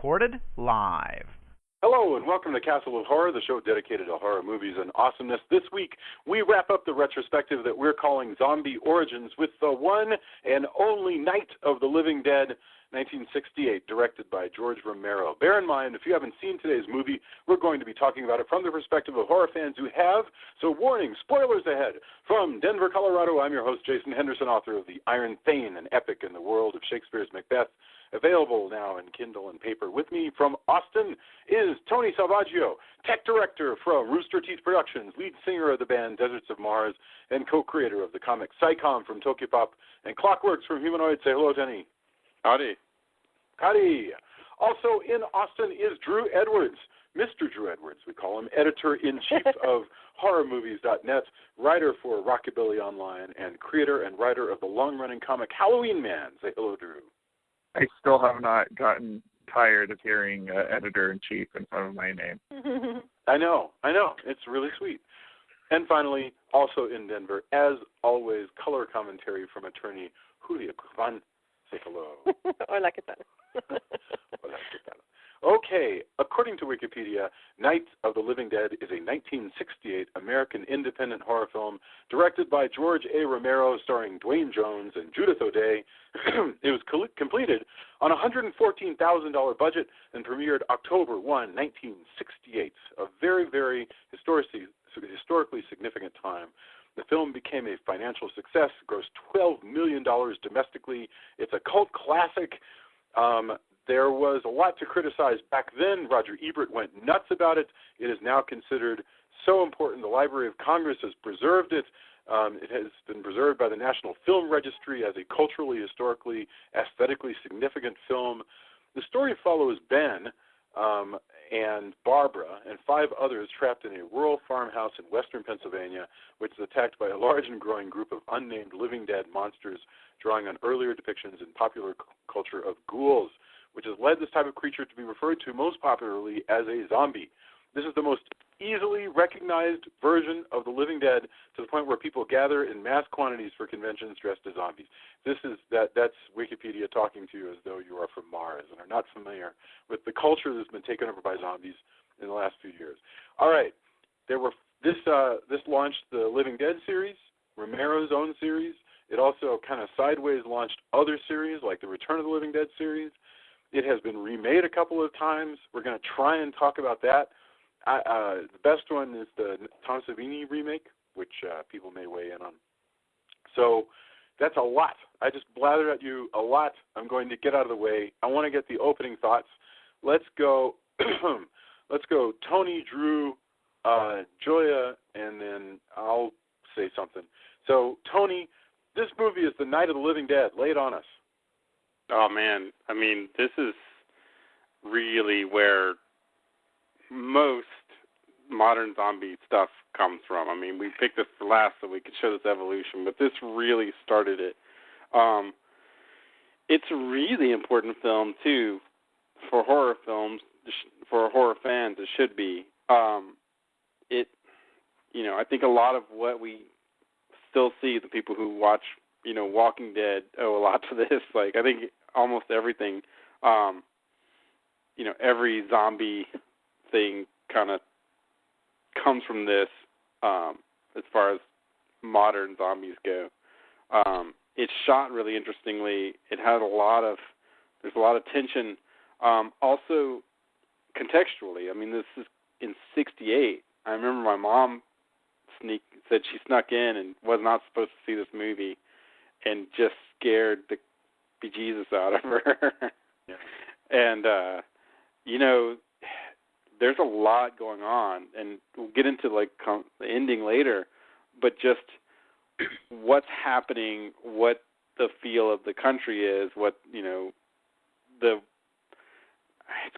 recorded live. Hello and welcome to Castle of Horror, the show dedicated to horror movies and awesomeness. This week, we wrap up the retrospective that we're calling Zombie Origins with the one and only Night of the Living Dead, 1968, directed by George Romero. Bear in mind, if you haven't seen today's movie, we're going to be talking about it from the perspective of horror fans who have. So warning, spoilers ahead. From Denver, Colorado, I'm your host, Jason Henderson, author of The Iron Thane, an epic in the world of Shakespeare's Macbeth, available now in Kindle and paper. With me from Austin is Tony Salvaggio, tech director from Rooster Teeth Productions, lead singer of the band Deserts of Mars, and co-creator of the comic Psycom from Tokyopop, and Clockworks from Humanoid. Say hello, Tony. Howdy. Howdy. Also in Austin is Drew Edwards, Mr. Drew Edwards, we call him, editor-in-chief of HorrorMovies.net, writer for Rockabilly Online, and creator and writer of the long-running comic Halloween Man. Say hello, Drew. I still have not gotten tired of hearing editor-in-chief in front of my name. I know. It's really sweet. And finally, also in Denver, as always, color commentary from attorney Julia Cuban. Say hello. Hola, ¿qué tal? Hola, ¿qué tal? Okay, according to Wikipedia, Night of the Living Dead is a 1968 American independent horror film directed by George A. Romero, starring Dwayne Jones and Judith O'Dea. It was completed on a $114,000 budget and premiered October 1, 1968, a very, very historically significant time. The film became a financial success, grossed $12 million domestically. It's a cult classic. There was a lot to criticize back then. Roger Ebert went nuts about it. It is now considered so important. The Library of Congress has preserved it. It has been preserved by the National Film Registry as a culturally, historically, aesthetically significant film. The story follows Ben and Barbara and 5 others trapped in a rural farmhouse in western Pennsylvania, which is attacked by a large and growing group of unnamed living dead monsters, drawing on earlier depictions in popular culture of ghouls, which has led this type of creature to be referred to most popularly as a zombie. This is the most easily recognized version of the living dead, to the point where people gather in mass quantities for conventions dressed as zombies. That's Wikipedia talking to you as though you are from Mars and are not familiar with the culture that's been taken over by zombies in the last few years. All right, this launched the Living Dead series, Romero's own series. It also kind of sideways launched other series like the Return of the Living Dead series. It has been remade a couple of times. We're going to try and talk about that. The best one is the Tom Savini remake, which people may weigh in on. So that's a lot. I just blathered at you a lot. I'm going to get out of the way. I want to get the opening thoughts. Let's go. Let's go. Tony, Drew, Joya, and then I'll say something. So Tony, this movie is the Night of the Living Dead. Lay it on us. Oh, man. I mean, this is really where most modern zombie stuff comes from. I mean, we picked this for last so we could show this evolution, but this really started it. It's a really important film, too, for horror films, for horror fans. It should be. I think a lot of what we still see, the people who watch Walking Dead owe a lot to this. Like, I think almost everything, every zombie thing kind of comes from this, as far as modern zombies go. It's shot really interestingly. It had there's a lot of tension. Also, contextually, I mean, this is in '68. I remember my mom said she snuck in and was not supposed to see this movie, and just scared the bejesus out of her. Yeah. And, there's a lot going on, and we'll get into, the ending later, but just what's happening, what the feel of the country is, what, it's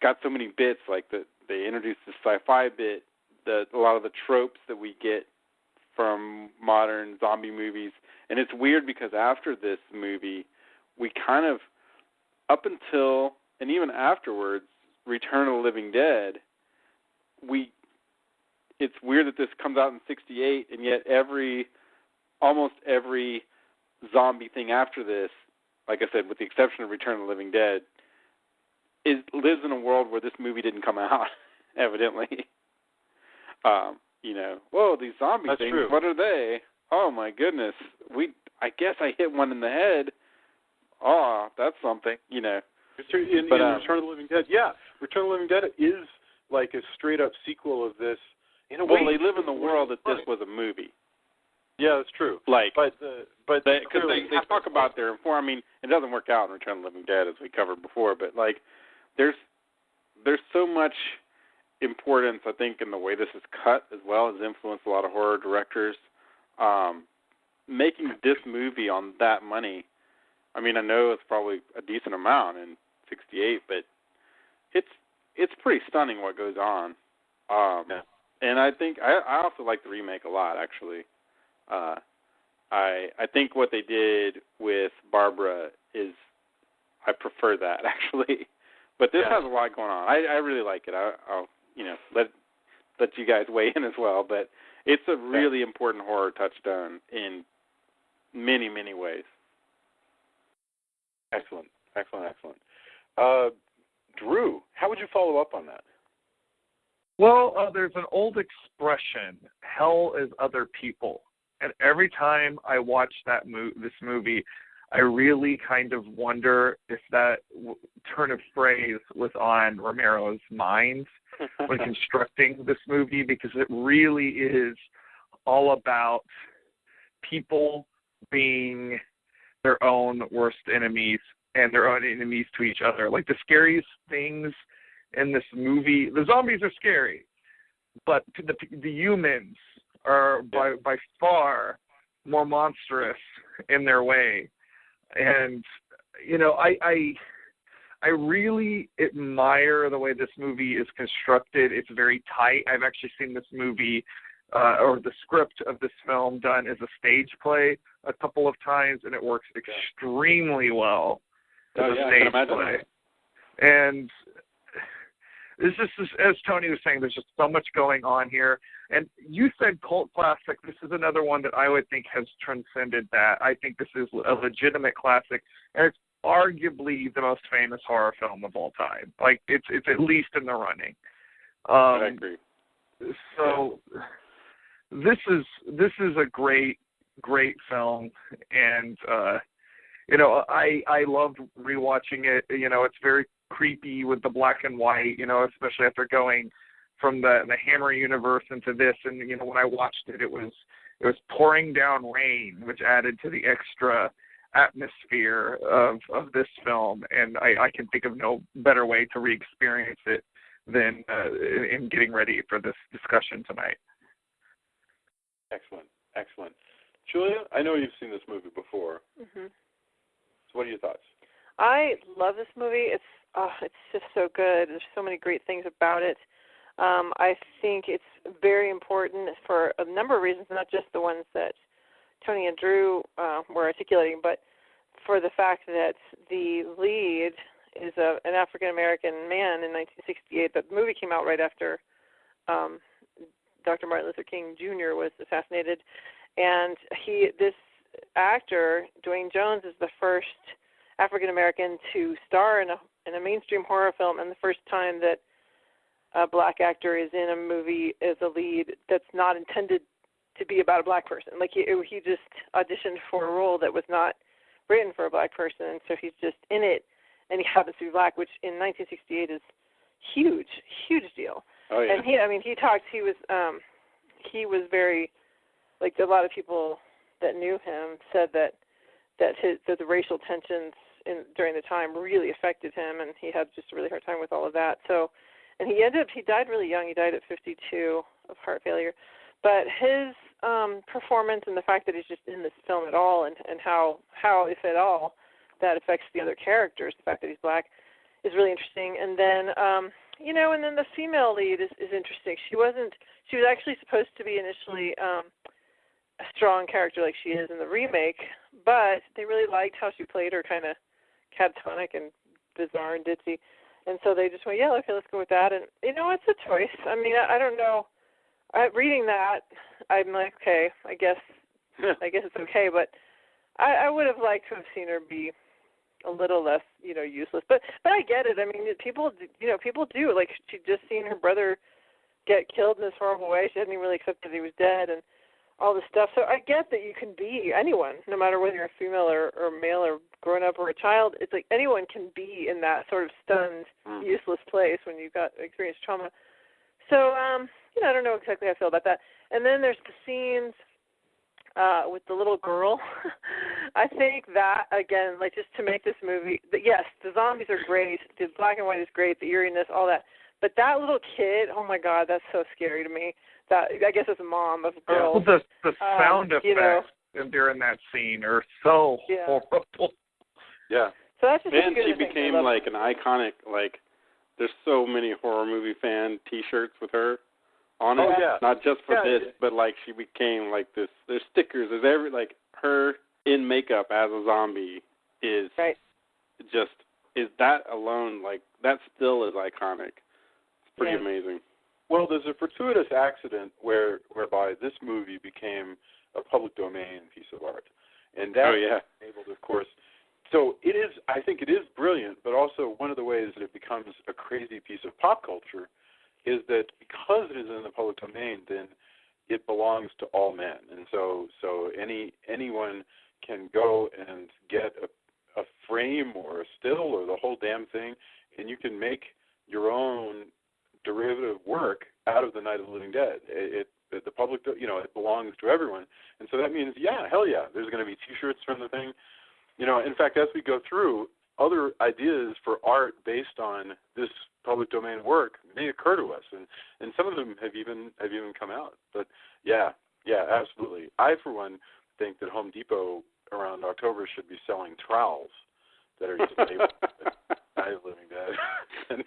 got so many bits, like they introduced the sci-fi bit, a lot of the tropes that we get from modern zombie movies. And it's weird because after this movie, we kind of, up until and even afterwards, Return of the Living Dead, it's weird that this comes out in '68, and yet almost every zombie thing after this, like I said, with the exception of Return of the Living Dead, lives in a world where this movie didn't come out, evidently. Whoa, these zombie That's things, true. what are they? Oh, my goodness. I guess I hit one in the head. Oh, that's something, In Return of the Living Dead, Return of the Living Dead is like a straight-up sequel of this. In a way, they live in the world that this was a movie. Yeah, that's true. Because they talk about their it doesn't work out in Return of the Living Dead as we covered before, but there's so much importance, I think, in the way this is cut, as well as influenced a lot of horror directors. Making this movie on that money, I know it's probably a decent amount in '68, but it's pretty stunning what goes on. And I think I also like the remake a lot, actually. I think what they did with Barbara is, I prefer that, actually. But this has a lot going on. I really like it. I'll let you guys weigh in as well. But it's a really important horror touchstone in many, many ways. Excellent. Drew, how would you follow up on that? Well, there's an old expression, hell is other people. And every time I watch this movie, I really kind of wonder if that turn of phrase was on Romero's mind when constructing this movie, because it really is all about people being their own worst enemies and their own enemies to each other. Like, the scariest things in this movie, the zombies are scary, but the humans are by far more monstrous in their way. And, I really admire the way this movie is constructed. It's very tight. I've actually seen this movie or the script of this film done as a stage play a couple of times, and it works extremely well as a stage play. And it's just, as Tony was saying, there's just so much going on here. And you said cult classic. This is another one that I would think has transcended that. I think this is a legitimate classic, and it's arguably the most famous horror film of all time. Like, it's at least in the running. I agree. So this is a great film, and I loved rewatching it. It's very creepy with the black and white, especially after going from the Hammer universe into this. And when I watched it, it was pouring down rain, which added to the extra atmosphere of this film. And I can think of no better way to re-experience it than in getting ready for this discussion tonight. Excellent. Julia, I know you've seen this movie before. Mm-hmm. So what are your thoughts? I love this movie. It's just so good. There's so many great things about it. I think it's very important for a number of reasons, not just the ones that Tony and Drew were articulating, but for the fact that the lead is an African-American man in 1968. The movie came out right after Dr. Martin Luther King Jr. was assassinated, and this actor, Dwayne Jones, is the first African-American to star in a mainstream horror film, and the first time that a black actor is in a movie as a lead that's not intended to be about a black person. Like, he just auditioned for a role that was not written for a black person, and so he's just in it, and he happens to be black, which in 1968 is huge deal. Oh, yeah. And he was very, like, a lot of people that knew him said that the racial tensions during the time really affected him, and he had just a really hard time with all of that. So, and he died really young. He died at 52 of heart failure. But his performance and the fact that he's just in this film at all, and how, if at all, that affects the other characters, the fact that he's black, is really interesting. And then, and then the female lead is interesting. She was actually supposed to be initially a strong character like she is in the remake, but they really liked how she played her kind of catatonic and bizarre and ditzy. And so they just went, yeah, okay, let's go with that. And, it's a choice. I mean, I don't know. Reading that, I'm like, okay, I guess it's okay. But I would have liked to have seen her be a little less, useless. But I get it. I mean, people do. Like, she'd just seen her brother get killed in this horrible way. She hadn't even really accepted he was dead and all this stuff. So I get that you can be anyone, no matter whether you're a female or male or grown up or a child. It's like anyone can be in that sort of stunned, useless place when you've got experienced trauma. So, I don't know exactly how I feel about that. And then there's the scenes with the little girl. I think that, again, like, just to make this movie, yes, the zombies are great, the black and white is great, the eeriness, all that. But that little kid, oh my God, that's so scary to me. That, I guess, as a mom of a girl. Well, the sound effects during that scene are so horrible. Yeah. So that's just and she became like an iconic, like, there's so many horror movie fan T-shirts with her on it. Oh, yeah. Not just for this, but, like, she became, like, this. There's stickers. There's her in makeup as a zombie is just, is that alone, like, that still is iconic. It's pretty amazing. Well, there's a fortuitous accident whereby this movie became a public domain piece of art. And that enabled, of course. So it is, I think it is brilliant, but also one of the ways that it becomes a crazy piece of pop culture is that because it is in the public domain, then it belongs to all men. And so anyone can go and get a frame or a still or the whole damn thing, and you can make your own derivative work out of the Night of the Living Dead. The public, it belongs to everyone. And so that means, hell yeah, there's going to be T-shirts from the thing. In fact, as we go through, other ideas for art based on this public domain work may occur to us, and some of them have even come out. But yeah, absolutely. I, for one, think that Home Depot around October should be selling trowels that are just labeled Night of the Living Dead.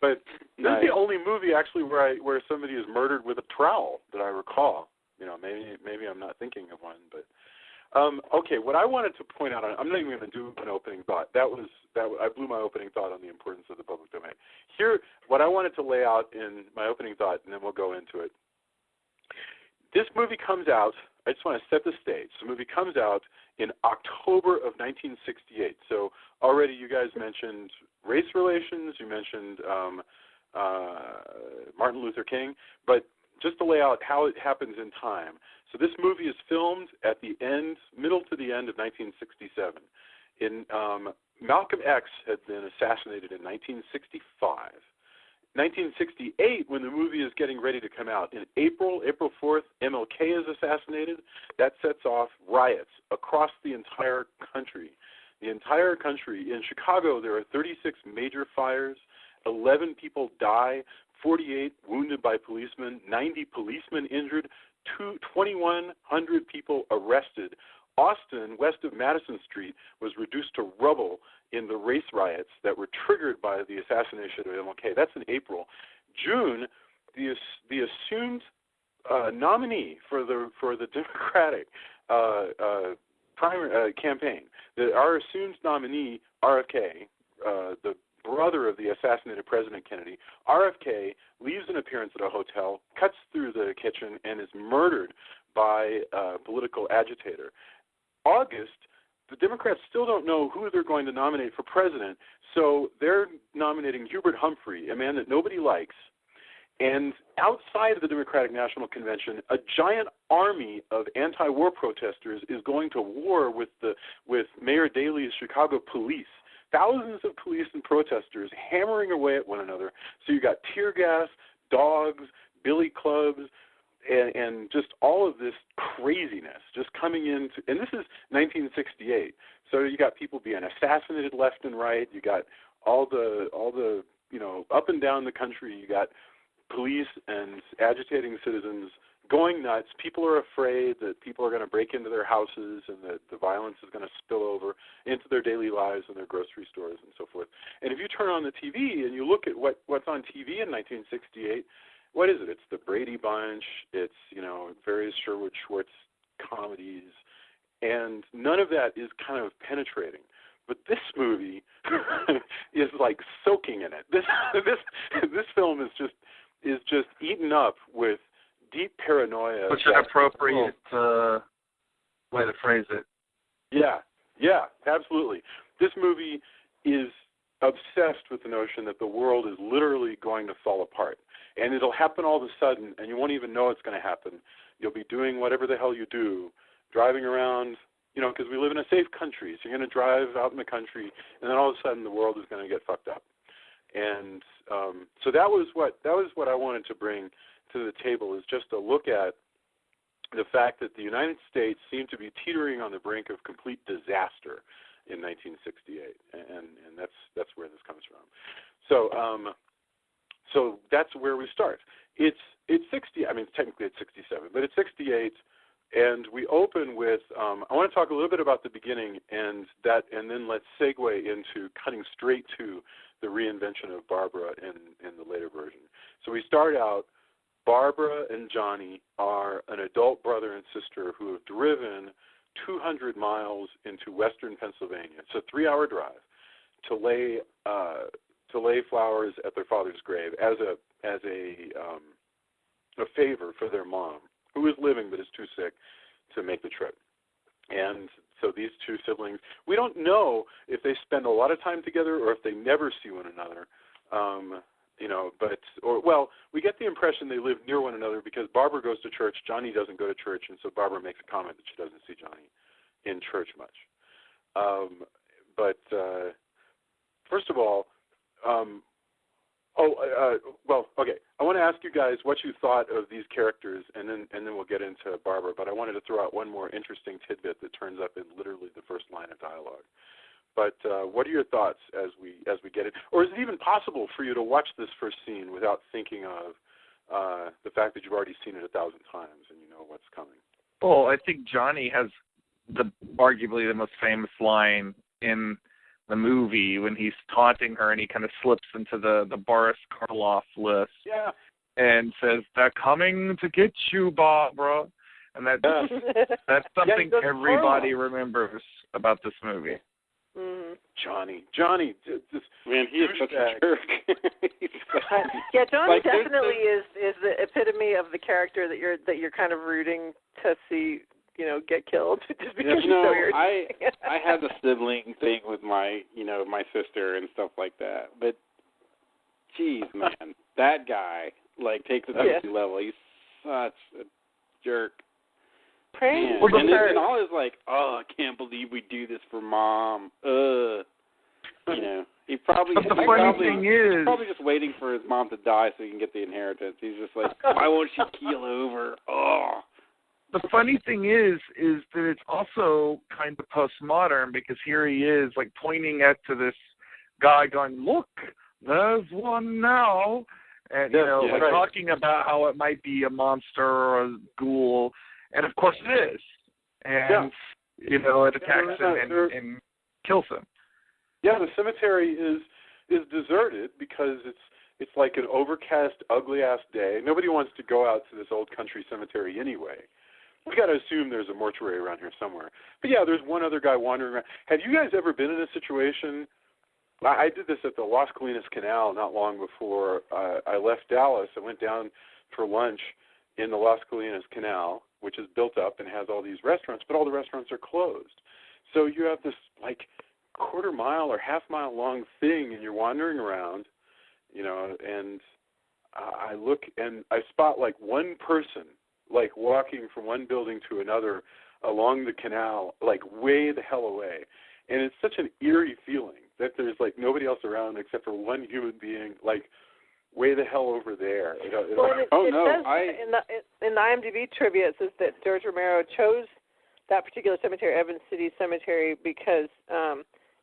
But this is the only movie actually where somebody is murdered with a trowel that I recall. Maybe I'm not thinking of one, but. Okay, what I wanted to point out, I'm not even going to do an opening thought. I blew my opening thought on the importance of the public domain. Here, what I wanted to lay out in my opening thought, and then we'll go into it. This movie comes out, I just want to set the stage. The movie comes out in October of 1968. So already you guys mentioned race relations, you mentioned Martin Luther King, but just to lay out how it happens in time. So this movie is filmed at the middle to the end of 1967. Malcolm X had been assassinated in 1965. 1968, when the movie is getting ready to come out, in April 4th, MLK is assassinated. That sets off riots across the entire country. The entire country. In Chicago, there are 36 major fires. 11 people die, 48 wounded by policemen, 90 policemen injured, 2,100 people arrested. Austin, west of Madison Street, was reduced to rubble in the race riots that were triggered by the assassination of MLK. That's in April. June, the assumed nominee for the Democratic primary campaign, our assumed nominee, RFK, the brother of the assassinated President Kennedy, RFK leaves an appearance at a hotel, cuts through the kitchen, and is murdered by a political agitator. August, the Democrats still don't know who they're going to nominate for president, so they're nominating Hubert Humphrey, a man that nobody likes. And outside of the Democratic National Convention, a giant army of anti-war protesters is going to war with Mayor Daley's Chicago police. Thousands of police and protesters hammering away at one another. So you got tear gas, dogs, billy clubs, and just all of this craziness just coming into, and this is 1968. So you got people being assassinated left and right. You got all the up and down the country. You got police and agitating citizens going nuts. People are afraid that people are going to break into their houses and that the violence is going to spill over into their daily lives and their grocery stores and so forth. And if you turn on the TV and you look at what's on TV in 1968, what is it? It's the Brady Bunch. It's, various Sherwood Schwartz comedies. And none of that is kind of penetrating. But this movie is like soaking in it. This film is just eaten up with deep paranoia. Which is an appropriate way to phrase it. Yeah, absolutely. This movie is obsessed with the notion that the world is literally going to fall apart. And it'll happen all of a sudden, and you won't even know it's going to happen. You'll be doing whatever the hell you do, driving around, because we live in a safe country. So you're going to drive out in the country, and then all of a sudden the world is going to get fucked up. And so that was what I wanted to bring to the table, is just a look at the fact that the United States seemed to be teetering on the brink of complete disaster in 1968, and that's where this comes from. So that's where we start. It's 60. I mean, technically it's 67, but it's 68, and we open with. I want to talk a little bit about the beginning, and then let's segue into cutting straight to the reinvention of Barbara in the later version. So we start out. Barbara and Johnny are an adult brother and sister who have driven 200 miles into western Pennsylvania. It's a 3-hour drive to lay flowers at their father's grave as a favor for their mom, who is living but is too sick to make the trip. And so these two siblings, we don't know if they spend a lot of time together or if they never see one another. We get the impression they live near one another because Barbara goes to church, Johnny doesn't go to church, and so Barbara makes a comment that she doesn't see Johnny in church much. First of all, okay. I want to ask you guys what you thought of these characters, and then we'll get into Barbara. But I wanted to throw out one more interesting tidbit that turns up in literally the first line of dialogue. But what are your thoughts as we get it? Or is it even possible for you to watch this first scene without thinking of the fact that you've already seen it 1,000 times and you know what's coming? Well, I think Johnny has arguably the most famous line in the movie when he's taunting her and he kind of slips into the Boris Karloff list. Yeah. And says, "They're coming to get you, Barbara." And that's something everybody remembers about this movie. Mm-hmm. Johnny, man, he is such a jerk. Yeah, Johnny definitely is the epitome of the character that you're kind of rooting to see, get killed just because he's so irritating. I had the sibling thing with my sister and stuff like that, but geez, man, that guy takes it to the level. He's such a jerk. And all is oh, I can't believe we do this for Mom. He probably. But the funny thing is, he's probably just waiting for his mom to die so he can get the inheritance. He's just like, why won't she keel over? Oh. The funny thing is that it's also kind of postmodern because here he is, pointing to this guy, going, "Look, there's one now," and talking about how it might be a monster or a ghoul. And of course it is, and it attacks him and kills him. Yeah, the cemetery is deserted because it's like an overcast, ugly ass day. Nobody wants to go out to this old country cemetery anyway. We got to assume there's a mortuary around here somewhere. But yeah, there's one other guy wandering around. Have you guys ever been in a situation? I did this at the Las Colinas Canal not long before I left Dallas. I went down for lunch in the Las Colinas Canal, which is built up and has all these restaurants, but all the restaurants are closed. So you have this quarter mile or half mile long thing, and you're wandering around, and I look and I spot one person walking from one building to another along the canal, way the hell away. And it's such an eerie feeling that there's nobody else around except for one human being, way the hell over there. In the IMDb trivia it says that George Romero chose that particular cemetery, Evans City Cemetery, because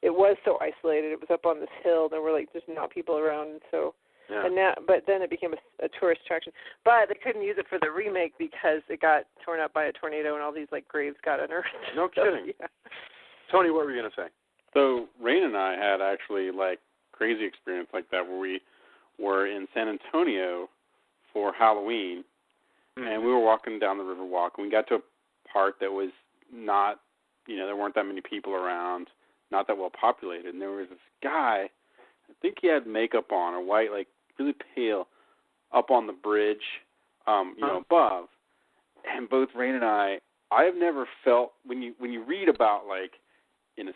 it was so isolated. It was up on this hill. There were just not people around, and so. Yeah. But then it became a tourist attraction. But they couldn't use it for the remake because it got torn up by a tornado and all these graves got unearthed. No kidding. Yeah. Tony, what were you gonna say? So Rain and I had actually crazy experience like that where we were in San Antonio for Halloween, and we were walking down the Riverwalk, and we got to a part that was not, there weren't that many people around, not that well populated, and there was this guy, I think he had makeup on, or white, really pale, up on the bridge, above, and both Rain and I have never felt, when you read about, in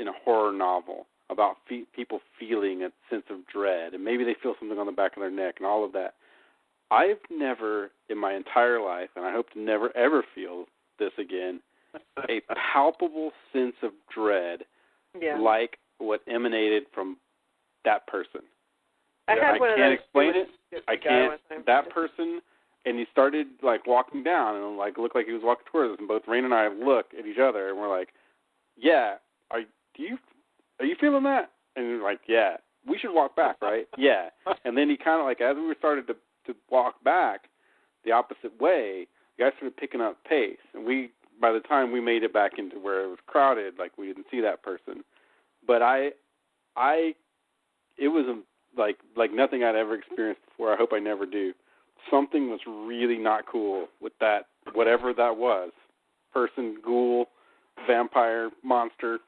a horror novel about people feeling a sense of dread, and maybe they feel something on the back of their neck and all of that. I've never in my entire life, and I hope to never ever feel this again, a palpable sense of dread like what emanated from that person. I can't explain it. I can't. That person, and he started like walking down, and like looked like he was walking towards us, and both Rain and I look at each other, and we're like, "Yeah, are you feeling that?" And we're like, "Yeah, we should walk back, right?" Yeah. And then he kind of like, as we started to walk back the opposite way, the guy started picking up pace, and by the time we made it back into where it was crowded, like we didn't see that person. But it was like nothing I'd ever experienced before. I hope I never do. Something was really not cool with that, whatever that was. Person, ghoul, vampire, monster,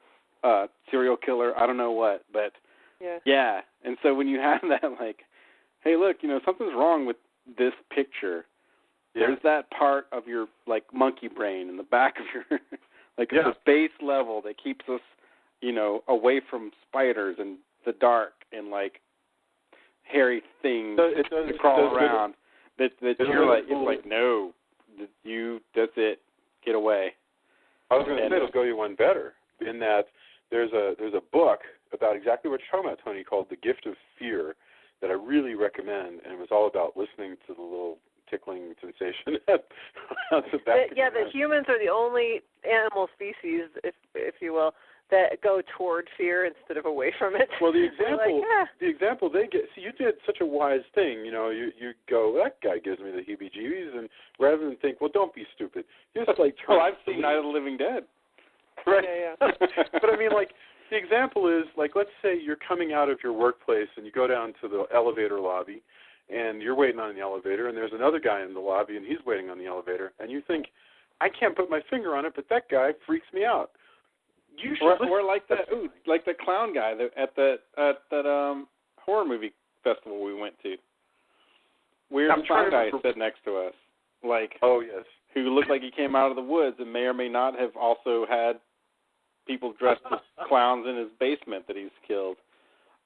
serial killer, I don't know what, but yeah. And so when you have that, like, hey, look, something's wrong with this picture. There's that part of your, like, monkey brain in the back of your, like, the base level that keeps us, away from spiders and the dark and, like, hairy things that crawl around. That you're like, it's like, no, that's it, get away. I was going to say, it'll go you one better, in that there's a book about exactly what you're talking about, Tony, called The Gift of Fear, that I really recommend, and it was all about listening to the little tickling sensation at the back. The humans are the only animal species, if you will, that go toward fear instead of away from it. Well, the example they get. See, you did such a wise thing. You go, that guy gives me the heebie-jeebies, and rather than think, well, don't be stupid, just like. Well, I've seen Night of the Living Dead. Right. Yeah. But I mean, like, the example is, like, let's say you're coming out of your workplace and you go down to the elevator lobby, and you're waiting on the elevator, and there's another guy in the lobby, and he's waiting on the elevator, and you think, I can't put my finger on it, but that guy freaks me out. You should or like like the clown guy at that horror movie festival we went to. Weird clown guy sat next to us, like, oh yes, who looked like he came out of the woods and may or may not have also had people dressed as clowns in his basement that he's killed.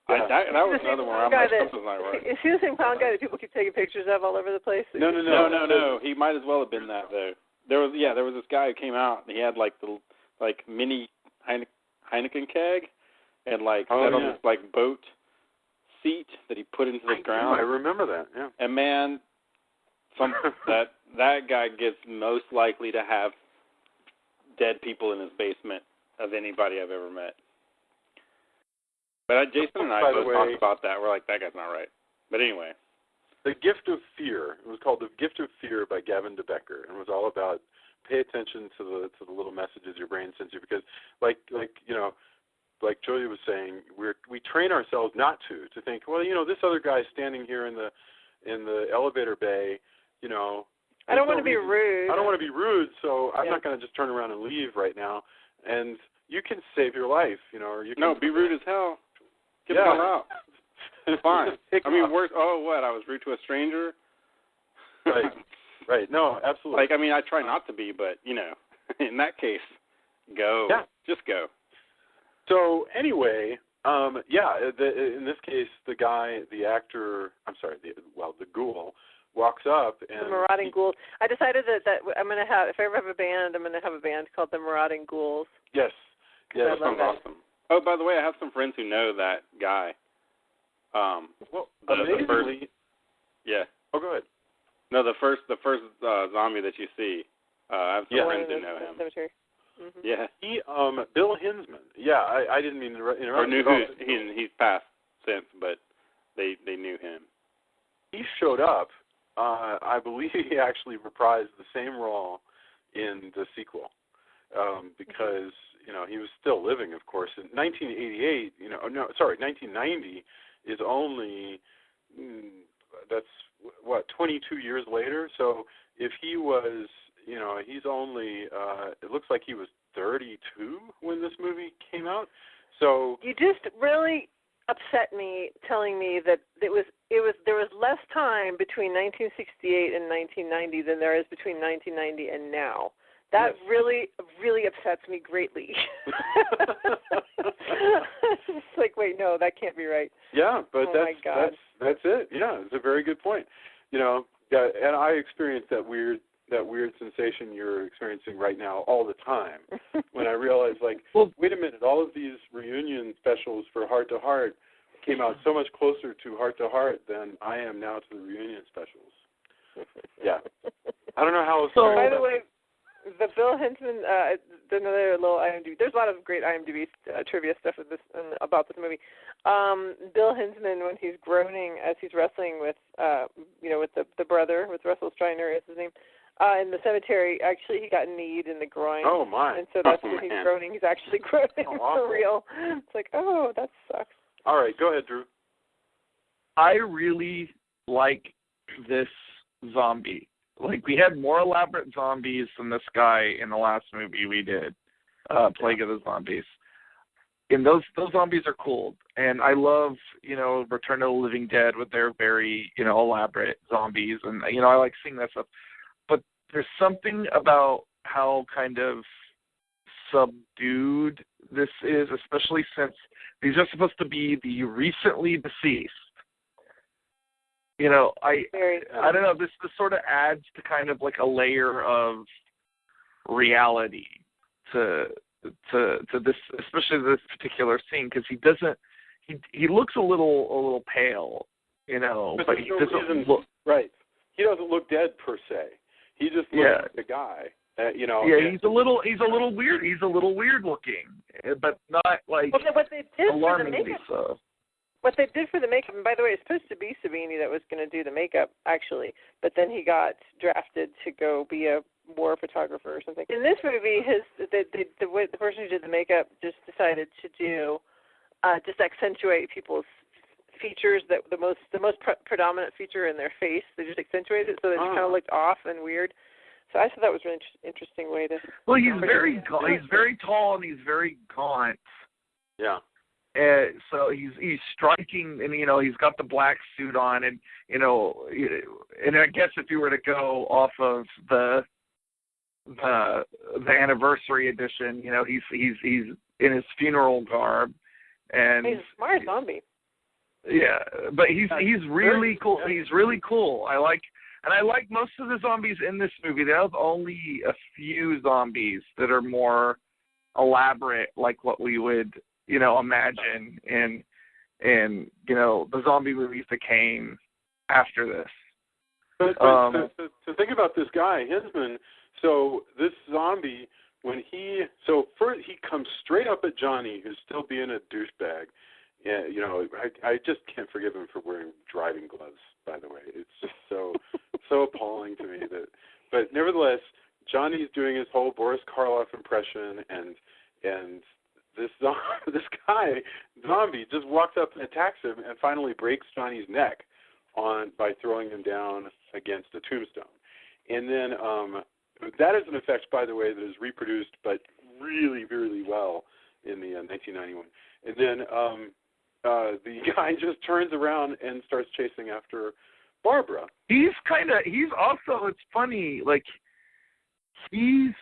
Yeah. That was another one. I'm like, something's not right. Is he the same clown guy that people keep taking pictures of all over the place? No. He might as well have been that though. There was this guy who came out and he had like the mini Heineken keg and like on this like boat seat that he put into the ground. I remember that. Yeah. And man, that guy gets most likely to have dead people in his basement of anybody I've ever met. But Jason and I both talked about that. We're like, that guy's not right. But anyway. The Gift of Fear. It was called The Gift of Fear by Gavin DeBecker, and it was all about pay attention to the little messages your brain sends you, because like Julia was saying, we train ourselves not to think, well, this other guy's standing here in the elevator bay, I don't want to be rude. I don't want to be rude, so I'm not going to just turn around and leave right now. And you can save your life, or you can... No, be rude as hell. Get the hell out. It's fine. I mean, worse. Oh, what? I was rude to a stranger? Right. No, absolutely. Like, I mean, I try not to be, but, in that case, go. Yeah. Just go. So, anyway, in this case, the actor, the ghoul, walks up and... The Marauding Ghouls. I decided that I'm going to have, if I ever have a band, I'm going to have a band called the Marauding Ghouls. Yes. Yeah, that sounds awesome. Oh, by the way, I have some friends who know that guy. Amazingly... Yeah. Oh, go ahead. No, the first zombie that you see, I have some friends who know him. Cemetery. Mm-hmm. Yeah. He, Bill Hinsman. Yeah, I didn't mean to interrupt. Or knew he's passed since, but they knew him. He showed up. I believe he actually reprised the same role in the sequel, because he was still living, of course. In 1988, 1990 is only that's what 22 years later. So if he was, he's only. It looks like he was 32 when this movie came out. So you just really upset me telling me that there was less time between 1968 and 1990 than there is between 1990 and now. That really, really upsets me greatly. It's like, wait, no, that can't be right. Yeah, but my God. that's it. Yeah, it's a very good point. You know, and I experienced that weird sensation you're experiencing right now all the time. When I realized, like, well, wait a minute, all of these reunion specials for Heart to Heart came out so much closer to Heart to Heart than I am now to the reunion specials. Yeah, I don't know how. So, by the way, the Bill Hinzman, another little IMDb. There's a lot of great IMDb trivia stuff about this movie. Bill Hinzman, when he's groaning as he's wrestling with, with the brother, with Russell Streiner is his name, in the cemetery. Actually, he got kneed in the groin. Oh my! And so that's when he's groaning. He's actually groaning for real. It's like, oh, that sucks. All right, go ahead, Drew. I really like this zombie. Like, we had more elaborate zombies than this guy in the last movie we did, Plague of the Zombies. And those zombies are cool. And I love, Return of the Living Dead with their very, elaborate zombies. And, I like seeing that stuff. But there's something about how kind of subdued this is, especially since these are supposed to be the recently deceased. I don't know, this sort of adds to kind of like a layer of reality to this, especially this particular scene, because he looks a little pale, but he doesn't look right. He doesn't look dead per se. He just looks like a guy. Yeah, he's a little weird. He's a little weird looking, but not like what they did alarmingly for the makeup, so. What they did for the makeup, and by the way, it's supposed to be Savini that was going to do the makeup, actually, but then he got drafted to go be a war photographer or something. In this movie, the person who did the makeup just decided to do, just accentuate people's features, that the most predominant feature in their face. They just accentuated it so that it kind of looked off and weird. So I thought that was a really interesting way to. Well, he's very tall and he's very gaunt. Yeah. So he's striking, and he's got the black suit on, and and I guess if you were to go off of the anniversary edition, he's in his funeral garb, and he's a smart zombie. Yeah, but he's really cool. He's really cool. I like most of the zombies in this movie. There's only a few zombies that are more elaborate, like what we would imagine in the zombie movies that came after this. But to think about this guy, Hinzman, so this zombie, first he comes straight up at Johnny, who's still being a douchebag. Yeah, I just can't forgive him for wearing driving gloves, by the way. It's just so appalling to me but nevertheless, Johnny's doing his whole Boris Karloff impression, and this guy, zombie, just walks up and attacks him and finally breaks Johnny's neck by throwing him down against a tombstone. And then that is an effect, by the way, that is reproduced but really, really well in the 1991. And then the guy just turns around and starts chasing after Barbara. He's also, it's funny, like, he's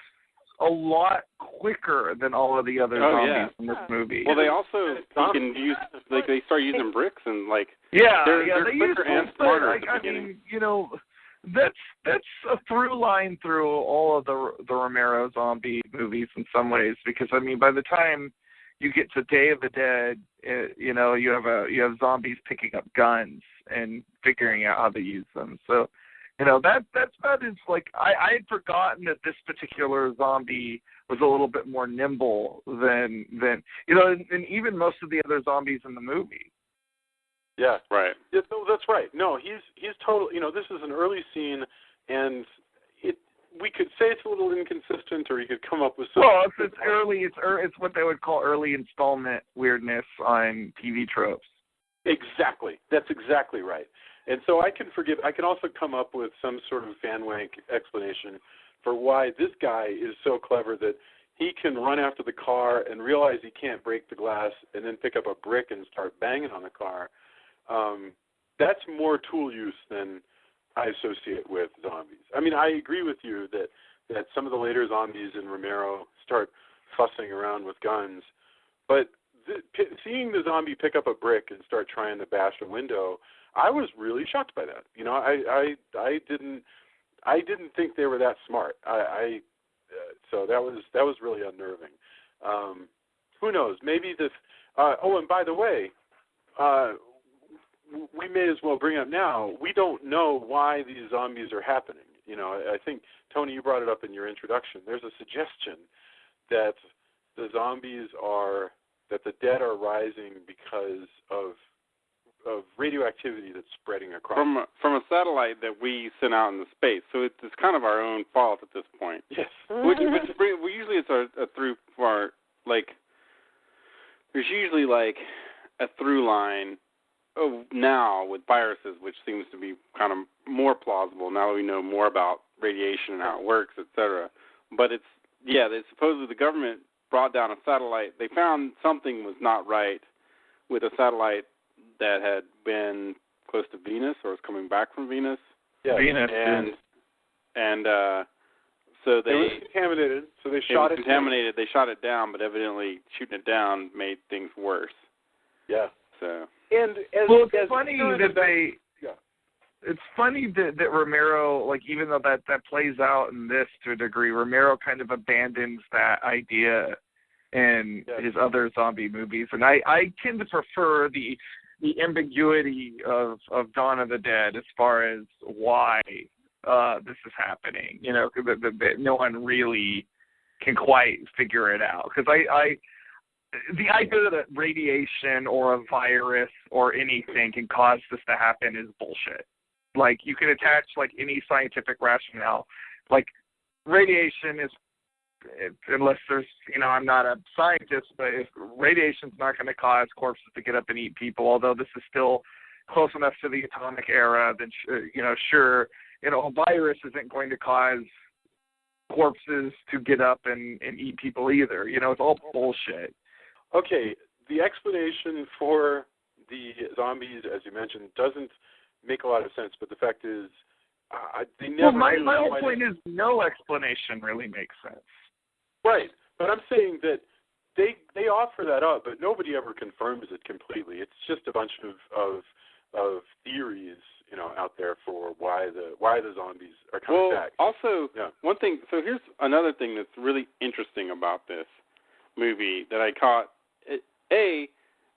a lot quicker than all of the other zombies in this movie. Well, they also can use, like, they start using bricks and, like, they're quicker use and smarter at the beginning. That's a through line through all of the Romero zombie movies in some ways, because by the time you get to Day of the Dead, you have zombies picking up guns and figuring out how to use them. So, that is like, I had forgotten that this particular zombie was a little bit more nimble than and even most of the other zombies in the movie. Yeah, right. Yeah, no, that's right. No, he's totally. This is an early scene, and we could say it's a little inconsistent, or you could come up with something. Well, it's early. It's what they would call early installment weirdness on TV tropes. Exactly. That's exactly right. And so I can also come up with some sort of fan wank explanation for why this guy is so clever that he can run after the car and realize he can't break the glass and then pick up a brick and start banging on the car. That's more tool use than I associate with zombies. I agree with you that some of the later zombies in Romero start fussing around with guns, but seeing the zombie pick up a brick and start trying to bash a window, I was really shocked by that. You know, I didn't think they were that smart. So that was really unnerving. Who knows? Maybe this. And by the way, we may as well bring up now. We don't know why these zombies are happening. You know, I think Tony, you brought it up in your introduction. There's a suggestion that the dead are rising because of radioactivity that's spreading across from a satellite that we sent out into space. So it's kind of our own fault at this point. Yes. Usually it's a through for like. There's usually like a through line now with viruses, which seems to be kind of more plausible now that we know more about radiation and how it works, etc. But supposedly the government brought down a satellite. They found something was not right with a satellite that had been close to Venus or was coming back from Venus. Yeah, Venus. So they was contaminated. So they shot it. Contaminated. They shot it down, but evidently shooting it down made things worse. Yeah. So. It's funny that Romero, like, even though that plays out in this to a degree, Romero kind of abandons that idea in his other zombie movies, and I tend to prefer the ambiguity of Dawn of the Dead as far as why this is happening. You know, that no one really can quite figure it out. Because the idea that radiation or a virus or anything can cause this to happen is bullshit. Like, you can attach, like, any scientific rationale. Like, radiation is, unless there's, you know, I'm not a scientist, but if radiation's not going to cause corpses to get up and eat people, although this is still close enough to the atomic era, then, sure, you know, a virus isn't going to cause corpses to get up and eat people either. You know, it's all bullshit. Okay, the explanation for the zombies, as you mentioned, doesn't make a lot of sense, but the fact is, they never... Well, my whole point is no explanation really makes sense. Right, but I'm saying that they offer that up, but nobody ever confirms it completely. It's just a bunch of theories, you know, out there for why the zombies are coming back. Also, one thing. So here's another thing that's really interesting about this movie that I caught.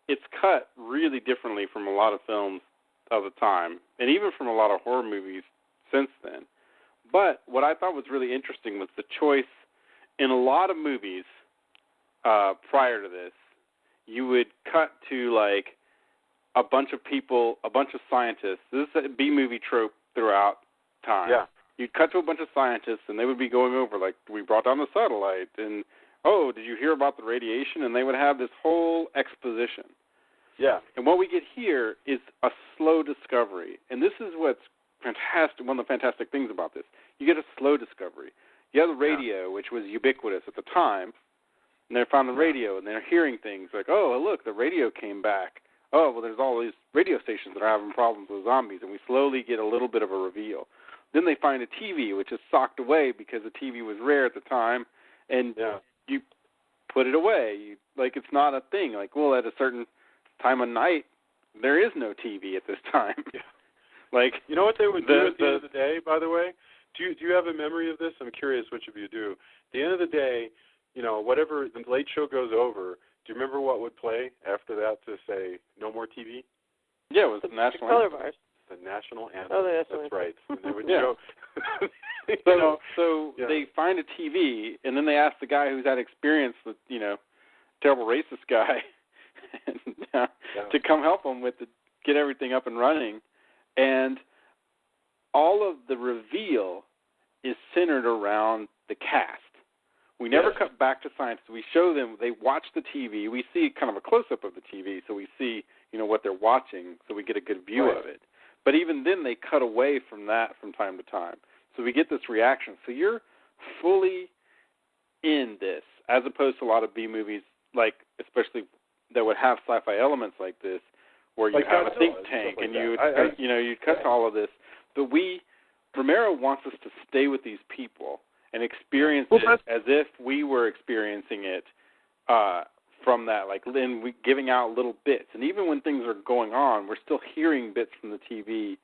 It's cut really differently from a lot of films of the time, and even from a lot of horror movies since then. But what I thought was really interesting was the choice in a lot of movies prior to this. You would cut to like a bunch of people, a bunch of scientists. This is a B-movie trope throughout time. Yeah. You'd cut to a bunch of scientists, and they would be going over, like, we brought down the satellite, and, oh, did you hear about the radiation? And they would have this whole exposition. Yeah. And what we get here is a slow discovery. And this is what's fantastic, one of the fantastic things about this. You get a slow discovery. You have the radio, which was ubiquitous at the time, and they found the radio, and they're hearing things like, oh, look, the radio came back. Oh, well, there's all these radio stations that are having problems with zombies, and we slowly get a little bit of a reveal. Then they find a TV, which is socked away because the TV was rare at the time, and you put it away. It's not a thing. Like, well, at a certain time of night, there is no TV at this time. Yeah. Like, you know what they would do at the end of the day, by the way? Do you have a memory of this? I'm curious which of you do. At the end of the day, you know, whatever the late show goes over, do you remember what would play after that to say no more TV? Yeah, it was the national color bars. The national anthem. Oh, the national That's right. And they would show. So they find a TV, and then they ask the guy who's had experience with, you know, terrible racist guy to come help them get everything up and running. And all of the reveal is centered around the cast. We never cut back to science. We show them, they watch the TV. We see kind of a close-up of the TV, so we see, you know, what they're watching, so we get a good view of it. But even then, they cut away from that from time to time. So we get this reaction. So you're fully in this, as opposed to a lot of B-movies, like, especially that would have sci-fi elements like this, where you have a think tank, and you'd cut to all of this. But Romero wants us to stay with these people and experience it as if we were experiencing it from that, like, giving out little bits. And even when things are going on, we're still hearing bits from the TV.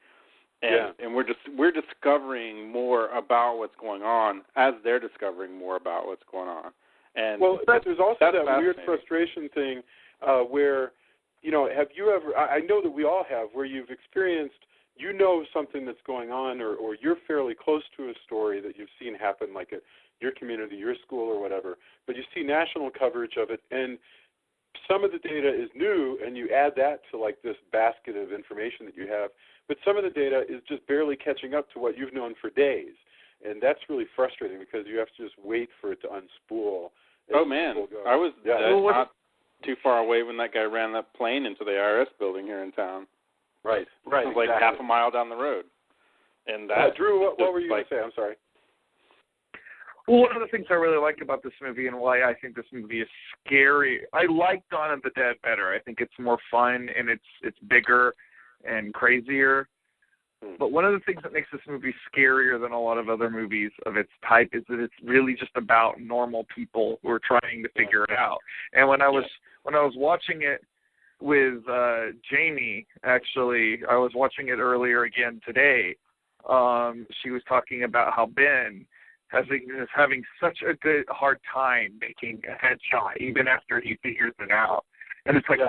And we're discovering more about what's going on as they're discovering more about what's going on. And there's also that weird frustration thing where, have you ever? I know that we all have, where you've experienced, something that's going on, or you're fairly close to a story that you've seen happen, like at your community, your school, or whatever. But you see national coverage of it, and some of the data is new, and you add that to like this basket of information that you have. But some of the data is just barely catching up to what you've known for days. And that's really frustrating because you have to just wait for it to unspool. Oh, man. I was not too far away when that guy ran that plane into the IRS building here in town. Right. It was like half a mile down the road. And that, Drew, what were you going to say? I'm sorry. Well, one of the things I really like about this movie and why I think this movie is scary, I like Dawn of the Dead better. I think it's more fun and it's bigger and crazier. But one of the things that makes this movie scarier than a lot of other movies of its type is that it's really just about normal people who are trying to figure it out. And when I was watching it with Jamie, actually, I was watching it earlier again today. She was talking about how Ben is having such a hard time making a headshot even after he figures it out. And it's like,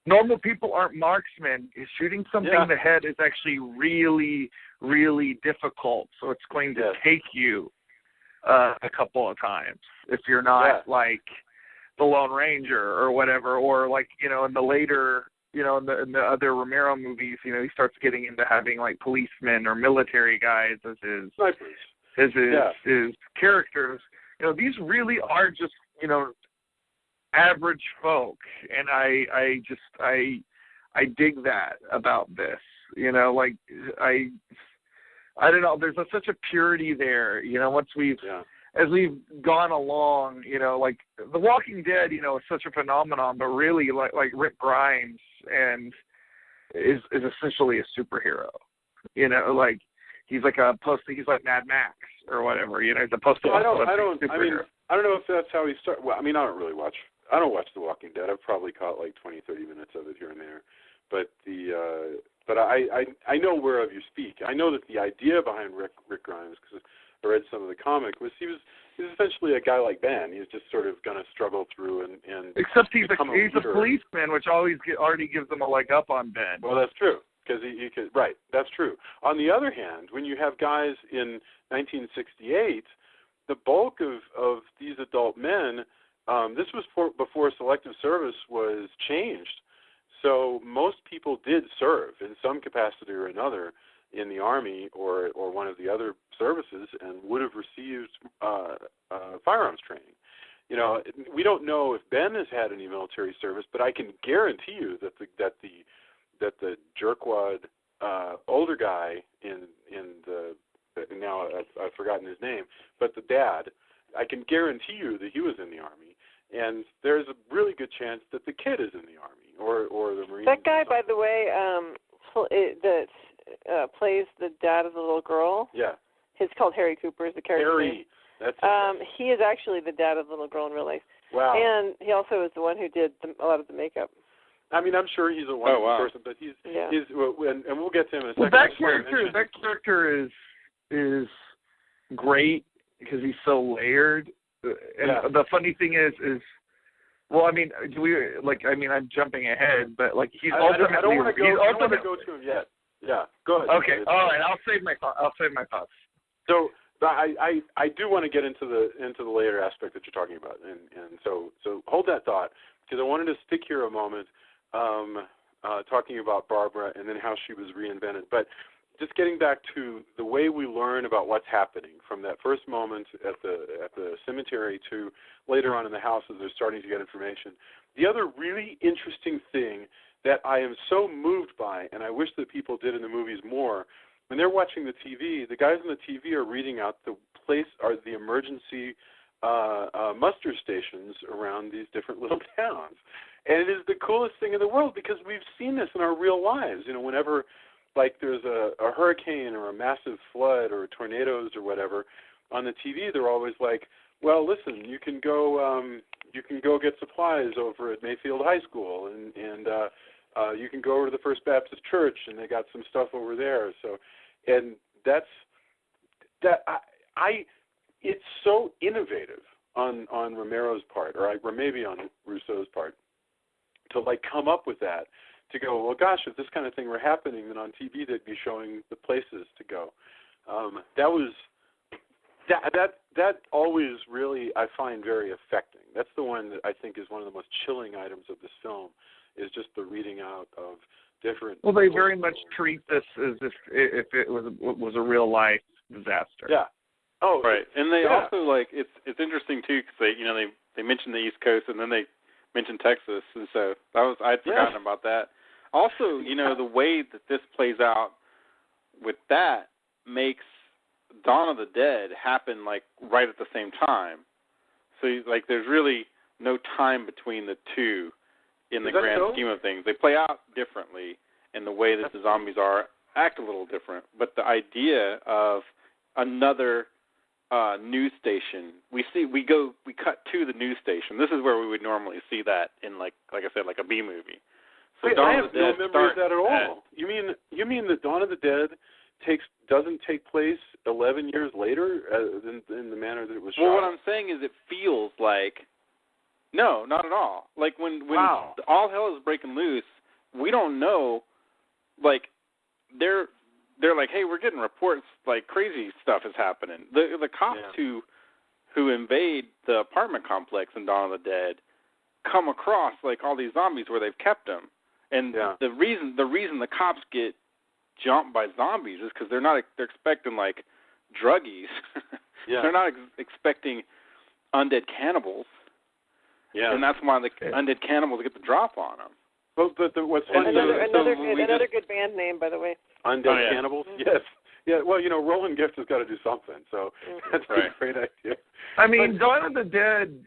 normal people aren't marksmen. Shooting something in the head is actually really, really difficult. So it's going to take you a couple of times if you're not like the Lone Ranger or whatever, or like, in the later, in the other Romero movies, he starts getting into having like policemen or military guys as his snipers. His characters. These really are just, average folk, and I dig that about this. I don't know. There's such a purity there. Once as we've gone along, like The Walking Dead, is such a phenomenon, but really, like Rick Grimes is essentially a superhero. Like he's like he's like Mad Max or whatever. He's a post-apocalyptic superhero. I don't know if that's how he started. Well, I don't watch The Walking Dead. I've probably caught like 20, 30 minutes of it here and there. But I know whereof you speak. I know that the idea behind Rick Grimes, because I read some of the comic, was he's essentially a guy like Ben. He's just sort of going to struggle through and except he's a policeman, which already gives him a leg up on Ben. Well, that's true. Because he could, right, that's true. On the other hand, when you have guys in 1968, the bulk of these adult men, this was before selective service was changed. So most people did serve in some capacity or another in the Army or one of the other services and would have received firearms training. We don't know if Ben has had any military service, but I can guarantee you that the jerkwad older guy in the now I've forgotten his name, but the dad, I can guarantee you that he was in the Army, and there's a really good chance that the kid is in the Army or the Marines. That guy, by the way, that plays the dad of the little girl. Yeah. He's called Harry Cooper, is the character. Harry. That's it. He is actually the dad of the little girl in real life. Wow. And he also is the one who did a lot of the makeup. I mean, I'm sure he's a wonderful person, but he's and we'll get to him in a second. Well, that character is great because he's so layered. And the funny thing is, well, I mean, I'm jumping ahead, but like he's ultimately. I don't want to go to him yet. Yeah, go ahead. Okay, all right. I'll save my thoughts. So I do want to get into the layer aspect that you're talking about, and so hold that thought, because I wanted to stick here a moment, talking about Barbara and then how she was reinvented. But just getting back to the way we learn about what's happening from that first moment at the cemetery to later on in the house as they're starting to get information. The other really interesting thing that I am so moved by, and I wish that people did in the movies more, when they're watching the TV, the guys on the TV are reading out the emergency muster stations around these different little towns. And it is the coolest thing in the world because we've seen this in our real lives. Whenever like there's a hurricane or a massive flood or tornadoes or whatever, on the TV they're always like, well, listen, you can go you can go get supplies over at Mayfield High School, and you can go over to the First Baptist Church, and they got some stuff over there. So, and it's so innovative on Romero's part, or maybe on Rousseau's part, to like come up with that, to go, well, gosh, if this kind of thing were happening, then on TV they'd be showing the places to go. That always really I find very affecting. That's the one that I think is one of the most chilling items of this film, is just the reading out of different. Well, they very much treat this as if it was a real life disaster. Yeah. Oh, right. And they also like it's interesting too, because they mention the East Coast and then they mention Texas, and so I'd forgotten about that. Also, the way that this plays out with that makes Dawn of the Dead happen like right at the same time. So like there's really no time between the two in the grand scheme of things. They play out differently in the way that the zombies act a little different. But the idea of another news station, we cut to the news station. This is where we would normally see that in like I said, like a B movie. So I have no memory of that at all. You mean that Dawn of the Dead doesn't take place 11 years later in the manner that it was shot? Well, what I'm saying is it feels like no, not at all. Like when all hell is breaking loose, we don't know. Like they're like, hey, we're getting reports like crazy stuff is happening. The cops who invade the apartment complex in Dawn of the Dead come across like all these zombies where they've kept them, and the reason the cops get jumped by zombies is because they're expecting like druggies. They're not expecting undead cannibals. Yeah, and that's why the undead cannibals get the drop on them. Well, but what's funny another good band name, by the way. Undead Cannibals? Yes. Yeah, well, Roland Gift has got to do something, so that's a great idea. I mean, Dawn of the Dead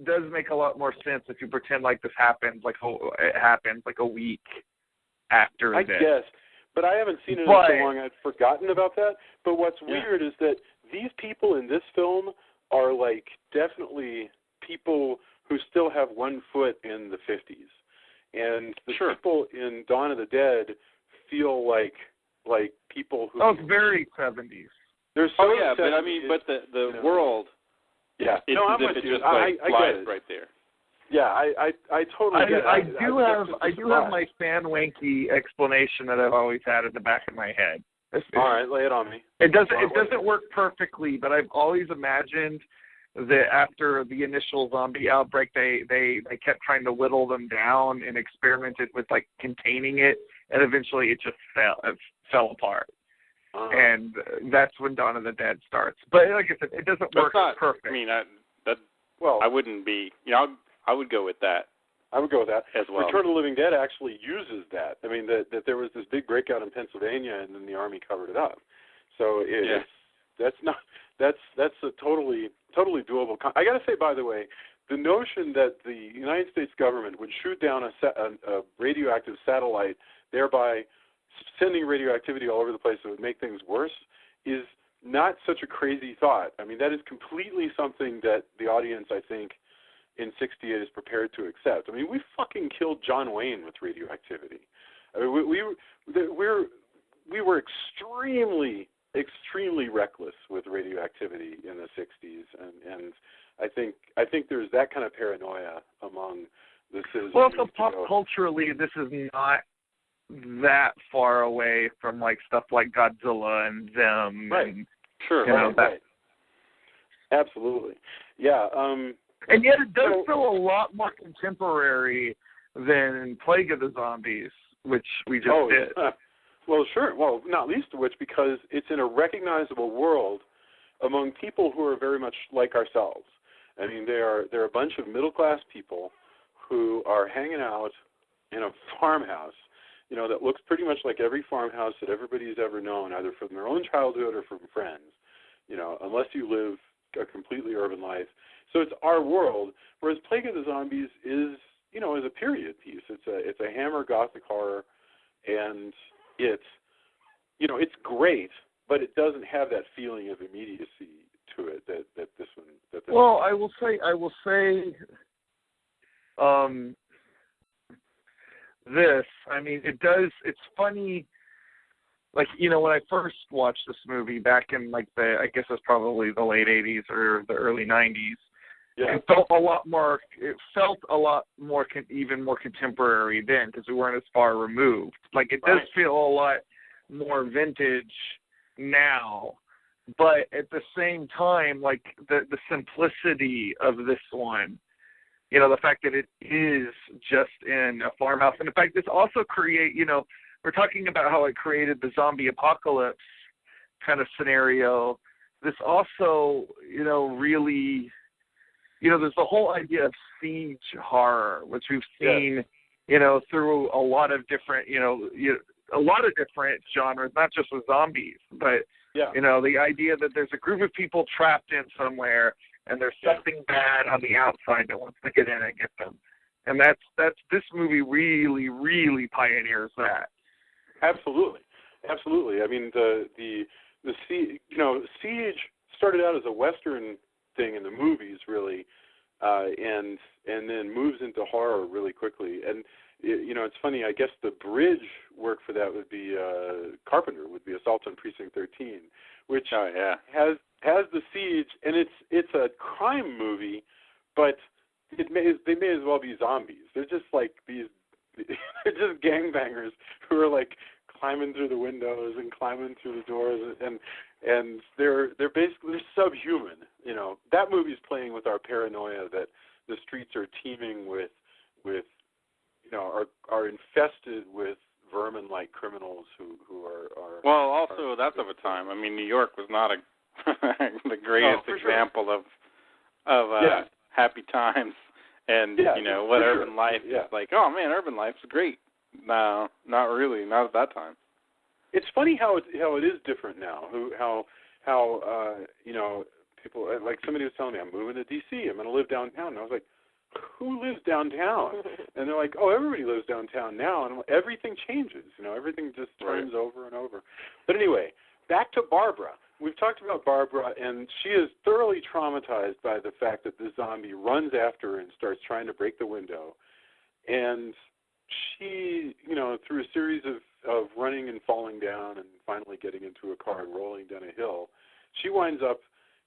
does make a lot more sense if you pretend like this happens, like it happens like a week after the dead. I guess, but I haven't seen it in so long I'd forgotten about that. But what's weird is that these people in this film are like definitely people who still have one foot in the 50s. And the people in Dawn of the Dead feel like people who... Oh, it's very 70s. They're so 70s, but I mean, but the world... Yeah, it's I'm as with if it you. just like I flies get it. right there. Yeah, I totally get it. I do have my fan wanky explanation that I've always had at the back of my head. All right, lay it on me. It doesn't work perfectly, but I've always imagined that after the initial zombie outbreak, they kept trying to whittle them down and experimented with like containing it, and eventually it just fell apart. And that's when Dawn of the Dead starts. But like I said, it doesn't work perfect. I mean, I wouldn't be. I would go with that. I would go with that as well. Return of the Living Dead actually uses that. I mean, that there was this big breakout in Pennsylvania, and then the Army covered it up. So that's a totally doable. I got to say, by the way, the notion that the United States government would shoot down a radioactive satellite, thereby sending radioactivity all over the place that would make things worse, is not such a crazy thought. I mean, that is completely something that the audience, I think, in '68 is prepared to accept. I mean, we fucking killed John Wayne with radioactivity. I mean, we were extremely reckless with radioactivity in the '60s, and I think there's that kind of paranoia among the citizens. Well, so pop culturally, this is not that far away from like stuff like Godzilla and them. Right. And, right. Absolutely. Yeah. And yet it does feel a lot more contemporary than Plague of the Zombies, which we just did. Well, sure. Well, not least of which because it's in a recognizable world among people who are very much like ourselves. I mean, they're a bunch of middle-class people who are hanging out in a farmhouse, that looks pretty much like every farmhouse that everybody's ever known, either from their own childhood or from friends, unless you live a completely urban life. So it's our world, whereas Plague of the Zombies is a period piece. It's a Hammer Gothic horror, and it's great, but it doesn't have that feeling of immediacy to it that this one. Well, I will say, this. I mean, it does. It's funny. Like, when I first watched this movie back in I guess it was probably the late '80s or the early '90s. Yeah. It felt a lot more. Even more contemporary then, because we weren't as far removed. Like, it does feel a lot more vintage now, but at the same time, like the simplicity of this one, the fact that it is just in a farmhouse, and in fact, this also we're talking about how it created the zombie apocalypse kind of scenario. This also, really, there's the whole idea of siege horror, which we've seen, through a lot of different, a lot of different genres, not just with zombies, but, the idea that there's a group of people trapped in somewhere and there's something bad on the outside that wants to get in and get them. And that's this movie really, really pioneers that. Absolutely. I mean, the Siege started out as a Western thing in the movies, really, and then moves into horror really quickly. And it's funny. I guess the bridge work for that would be Carpenter, would be Assault on Precinct 13, which has the Siege, and it's a crime movie, but they may as well be zombies. They're just like these. They're just gangbangers who are like climbing through the windows and climbing through the doors, and they're basically subhuman. That movie's playing with our paranoia that the streets are teeming with are infested with vermin-like criminals who are. Well, also that's of a time. I mean, New York was not the greatest example of happy times. And, what urban life is like, oh, man, urban life's great. No, not really. Not at that time. It's funny how it is different now. How people, like somebody was telling me, I'm moving to D.C., I'm going to live downtown. And I was like, who lives downtown? And they're like, oh, everybody lives downtown now. And everything changes. Everything just turns over and over. But anyway, back to Barbara. We've talked about Barbara, and she is thoroughly traumatized by the fact that the zombie runs after her and starts trying to break the window. And she, through a series of running and falling down and finally getting into a car and rolling down a hill, she winds up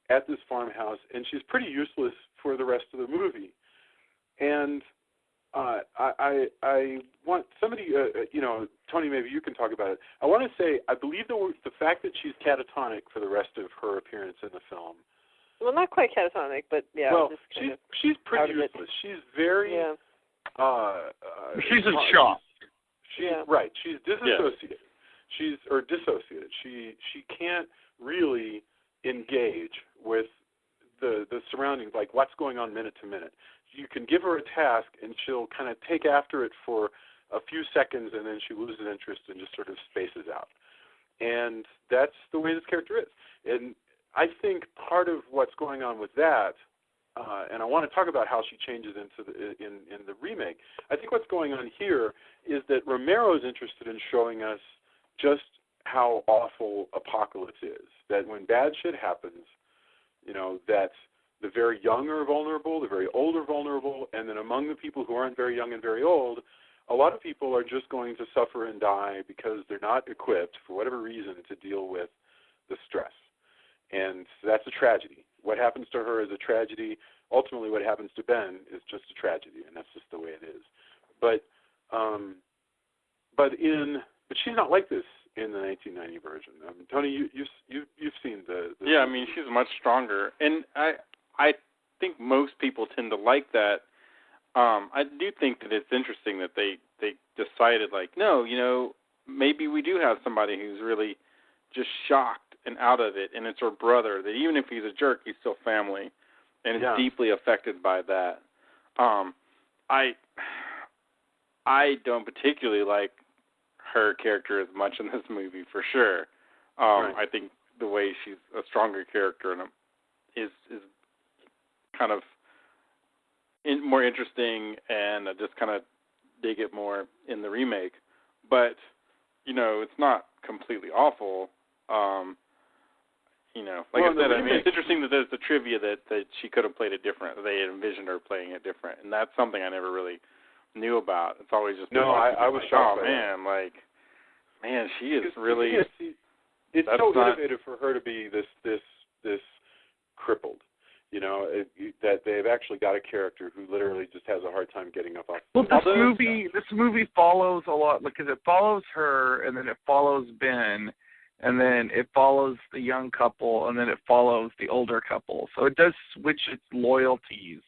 at this farmhouse, and she's pretty useless for the rest of the movie. And I want somebody, Tony, maybe you can talk about it. I want to say, I believe the fact that she's catatonic for the rest of her appearance in the film. Well, not quite catatonic, but yeah. Well, she's pretty useless. She's very. Yeah. She's in shock. Right. She's disassociated. Dissociated. She can't really engage with the surroundings, like what's going on minute to minute. You can give her a task, and she'll kind of take after it for a few seconds, and then she loses interest and just sort of spaces out. And that's the way this character is. And I think part of what's going on with that, and I want to talk about how she changes in the remake. I think what's going on here is that Romero is interested in showing us just how awful apocalypse is. That when bad shit happens, that the very young are vulnerable, the very old are vulnerable, and then among the people who aren't very young and very old, a lot of people are just going to suffer and die because they're not equipped, for whatever reason, to deal with the stress. And that's a tragedy. What happens to her is a tragedy. Ultimately, what happens to Ben is just a tragedy, and that's just the way it is. But she's not like this in the 1990 version. Tony, you've seen the yeah, I mean, she's much stronger, and I think most people tend to like that. I do think that it's interesting that they decided, like, no, maybe we do have somebody who's really just shocked and out of it, and it's her brother, that even if he's a jerk, he's still family, and is deeply affected by that. I don't particularly like her character as much in this movie, for sure. I think the way she's a stronger character is kind of more interesting, and I just kind of dig it more in the remake. But, it's not completely awful. like I said, I mean, it's interesting that there's the trivia that she could have played it different. They had envisioned her playing it different, and that's something I never really knew about. It's always just I was shocked. Oh man, she is really. It's so innovative for her to be this crippled. That they've actually got a character who literally just has a hard time getting up off. Well, this movie follows a lot because it follows her, and then it follows Ben, and then it follows the young couple, and then it follows the older couple. So it does switch its loyalties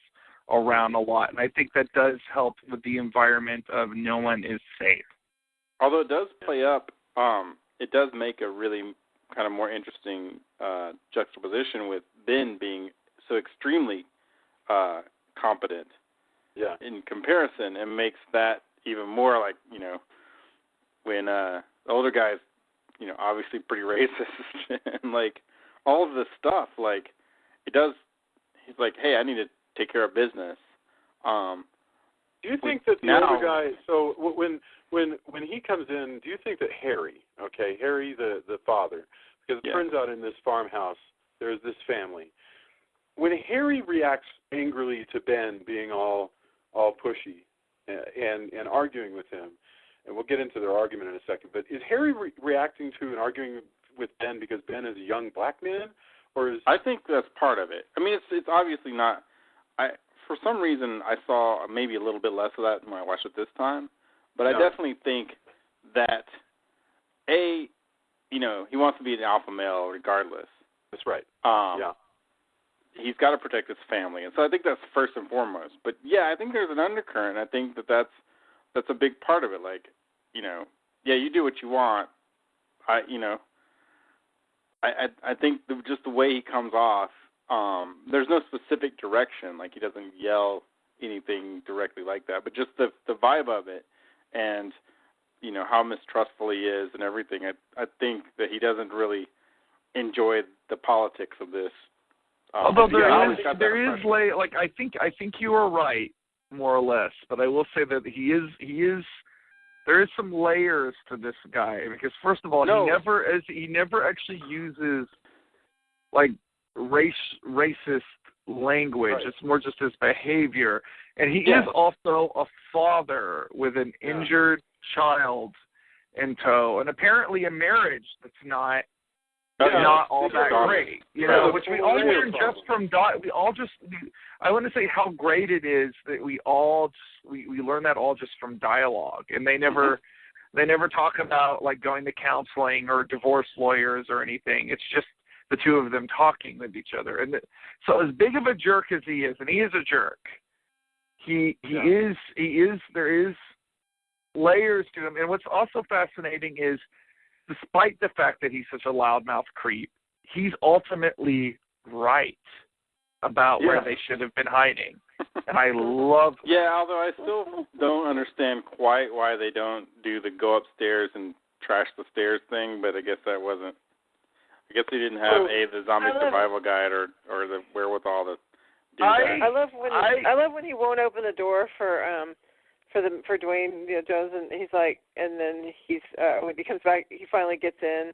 around a lot, and I think that does help with the environment of no one is safe. Although it does play up, it does make a really kind of more interesting juxtaposition with Ben being so extremely competent in comparison, and makes that even more like, when the older guy's, obviously pretty racist and like all of this stuff, like it does, he's like, hey, I need to take care of business. Do you think that the older guy, so when he comes in, do you think that Harry, the father, because it turns out in this farmhouse there's this family, when Harry reacts angrily to Ben being all pushy and arguing with him, and we'll get into their argument in a second, but is Harry reacting to and arguing with Ben because Ben is a young black man, or is? I think that's part of it. I mean, it's obviously not. For some reason, I saw maybe a little bit less of that when I watched it this time, but I definitely think that he wants to be an alpha male regardless. That's right. He's got to protect his family, and so I think that's first and foremost. But I think there's an undercurrent. I think that's a big part of it. Like, you do what you want. I think just the way he comes off. There's no specific direction. Like, he doesn't yell anything directly like that, but just the vibe of it, and how mistrustful he is and everything. I think that he doesn't really enjoy the politics of this. Although there is I think you are right, more or less, but I will say that he is there is some layers to this guy, because first of all, he never actually uses like racist language. Right. It's more just his behavior, and he is also a father with an injured child in tow, and apparently a marriage that's not all that great, which we all learned just from I want to say how great it is that we learn that all just from dialogue, and they never talk about like going to counseling or divorce lawyers or anything. It's just the two of them talking with each other. And so as big of a jerk as he is, and he is a jerk, there is layers to him. And what's also fascinating is, despite the fact that he's such a loudmouth creep, he's ultimately right about where they should have been hiding. And I love that. Yeah, although I still don't understand quite why they don't do the go upstairs and trash the stairs thing, but I guess that wasn't. I guess they didn't have the zombie survival guide or the wherewithal to do that. I love when he won't open the door for Dwayne Jones, and he's like, and then when he comes back, he finally gets in.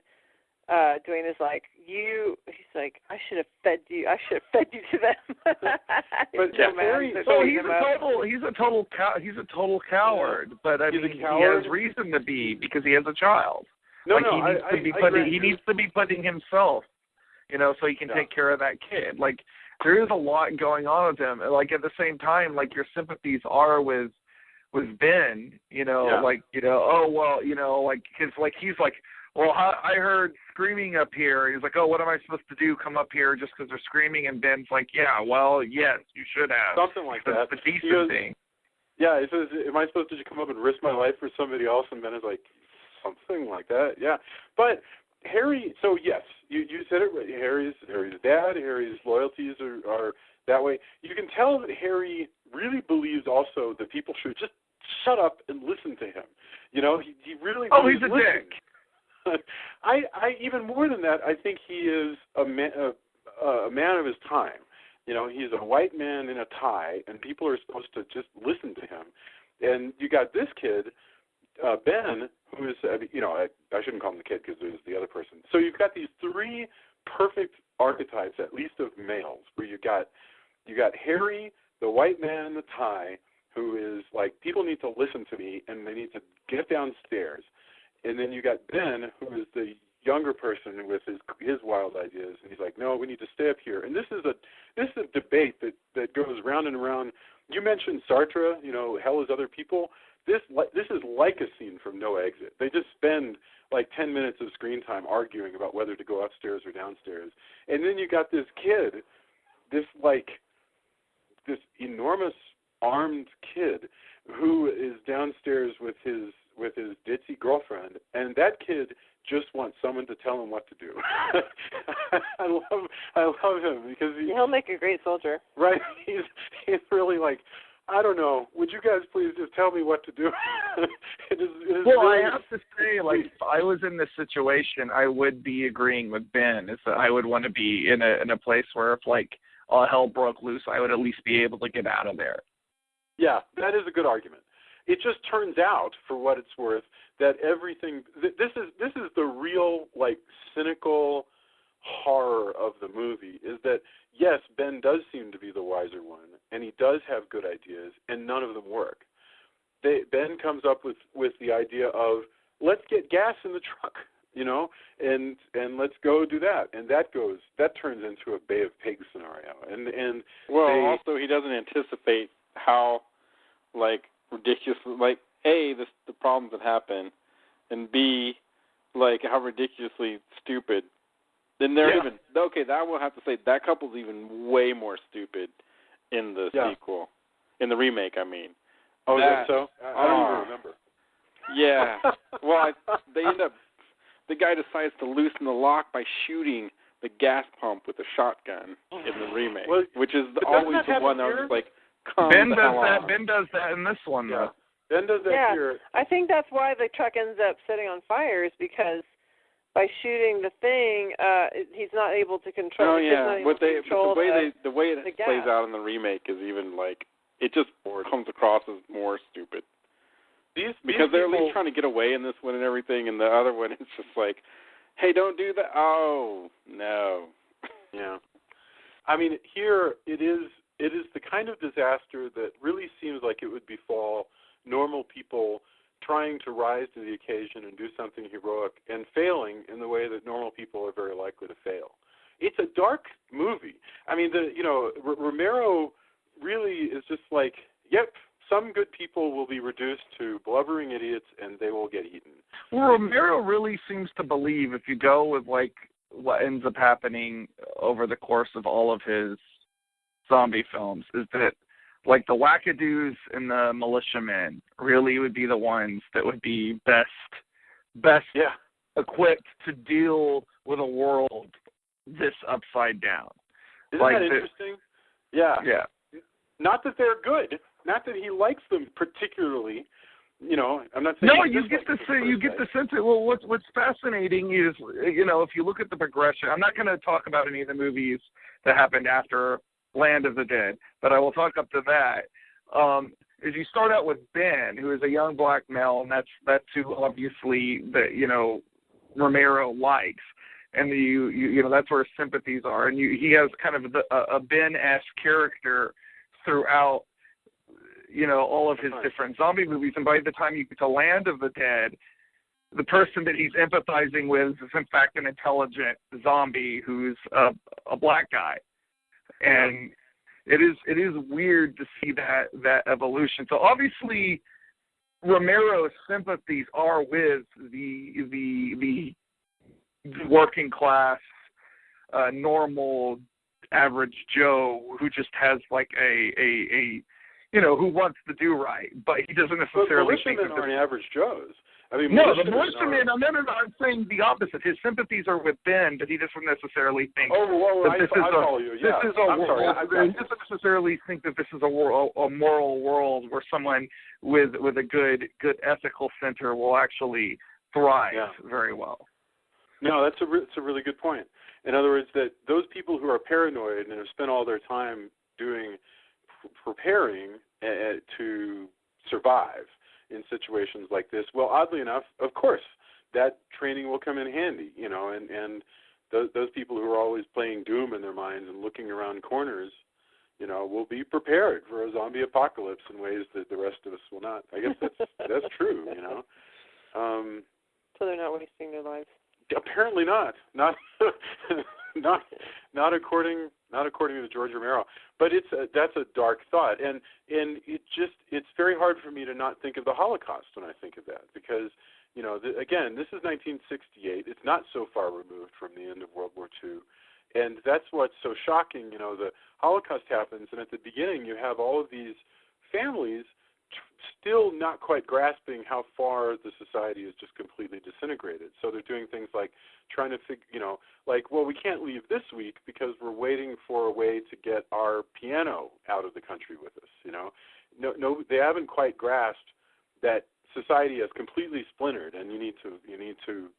Dwayne is like, he's like, I should have fed you to them. But he's a total coward. But I mean, he has reason to be, because he has a child. He needs to be putting himself, so he can take care of that kid. Like, there is a lot going on with him. Like, at the same time, like, your sympathies are with Ben, he's like, well, I heard screaming up here. He's like, oh, what am I supposed to do? Come up here just because they're screaming? And Ben's like, yeah, well, yes, you should have. Something like that. The decent thing. Yeah, he says, am I supposed to just come up and risk my life for somebody else? And Ben is like, something like that, yeah. But Harry, so yes, you said it right. Harry's dad, Harry's loyalties are that way. You can tell that Harry really believes also that people should just shut up and listen to him. He really. Oh, he's a dick. I even more than that, I think he is a man of his time. He's a white man in a tie, and people are supposed to just listen to him. And you got this kid, Ben, who is, I shouldn't call him the kid because there's the other person. So you've got these three perfect archetypes, at least of males, where you got Harry, the white man in the tie, who is like, people need to listen to me and they need to get downstairs. And then you got Ben, who is the younger person with his wild ideas, and he's like, no, we need to stay up here. And this is a debate that goes round and around. You mentioned Sartre, Hell is Other People. This is like a scene from No Exit. They just spend like 10 minutes of screen time arguing about whether to go upstairs or downstairs. And then you got this kid, this enormous armed kid who is downstairs with his ditzy girlfriend, and that kid just wants someone to tell him what to do. I love him because he'll make a great soldier. Right? He's really like, I don't know. Would you guys please just tell me what to do? It is well, really... I have to say, like, if I was in this situation, I would be agreeing with Ben. Is that I would want to be in a place where if like all hell broke loose, I would at least be able to get out of there. Yeah, that is a good argument. It just turns out, for what it's worth, that everything this is the real like cynical horror of the movie, is that yes, Ben does seem to be the wiser one, and he does have good ideas, and none of them work. Ben comes up with the idea of, let's get gas in the truck, and let's go do that, and that turns into a Bay of Pigs scenario, and also he doesn't anticipate how like ridiculous, like A, the problems that happen, and B, like how ridiculously stupid. Then they're even okay. That will have to say that couple's even way more stupid in the sequel, in the remake. I mean. Oh, is that so? I don't even remember. Yeah. Well, they end up. The guy decides to loosen the lock by shooting the gas pump with a shotgun in the remake, which is always the one that was like. Ben does that in this one, though. Ben does that here. I think that's why the truck ends up setting on fire, is because by shooting the thing, he's not able to control. Oh yeah, the way it plays plays out in the remake is even like it just comes across as more stupid. Because they're at least trying to get away in this one and everything, and the other one is just like, hey, don't do that. Oh no. Yeah. I mean, here it is the kind of disaster that really seems like it would befall normal people trying to rise to the occasion and do something heroic and failing in the way that normal people are very likely to fail. It's a dark movie. I mean, Romero really is just like, yep, some good people will be reduced to blubbering idiots and they will get eaten. Well, Romero really seems to believe, if you go with like what ends up happening over the course of all of his zombie films, is that like the wackadoos and the militiamen really would be the ones that would be best equipped to deal with a world this upside down. Isn't that interesting? Yeah. Not that they're good, not that he likes them particularly. I'm not saying. No, you get the sense that, well, what's fascinating is, if you look at the progression. I'm not going to talk about any of the movies that happened after Land of the Dead, but I will talk up to that. Is you start out with Ben, who is a young black male, and that's who obviously Romero likes, and that's where his sympathies are, and he has kind of a Ben-esque character throughout, all of his different zombie movies. And by the time you get to Land of the Dead, the person that he's empathizing with is in fact an intelligent zombie who's a black guy. And it is weird to see that evolution. So obviously Romero's sympathies are with the working class, normal, average Joe who just has like a who wants to do right, but he doesn't necessarily think that aren't average Joes. I mean, no, the militiamen. No, I'm saying the opposite. His sympathies are with Ben, but he doesn't necessarily think. I follow you. Yeah. This is a world. He doesn't necessarily think that this is a moral world where someone with a good ethical center will actually thrive very well. No, that's a really good point. In other words, that those people who are paranoid and have spent all their time preparing to survive in situations like this, well, oddly enough, of course, that training will come in handy, and those people who are always playing Doom in their minds and looking around corners, will be prepared for a zombie apocalypse in ways that the rest of us will not. I guess that's true. So they're not wasting their lives. Apparently not. Not according to George Romero. But that's a dark thought, and it's very hard for me to not think of the Holocaust when I think of that, because again, this is 1968. It's not so far removed from the end of World War II, and that's what's so shocking. The Holocaust happens, and at the beginning you have all of these families still not quite grasping how far the society is just completely disintegrated. So they're doing things like trying to figure, we can't leave this week because we're waiting for a way to get our piano out of the country with us. No, they haven't quite grasped that society has completely splintered, and you need to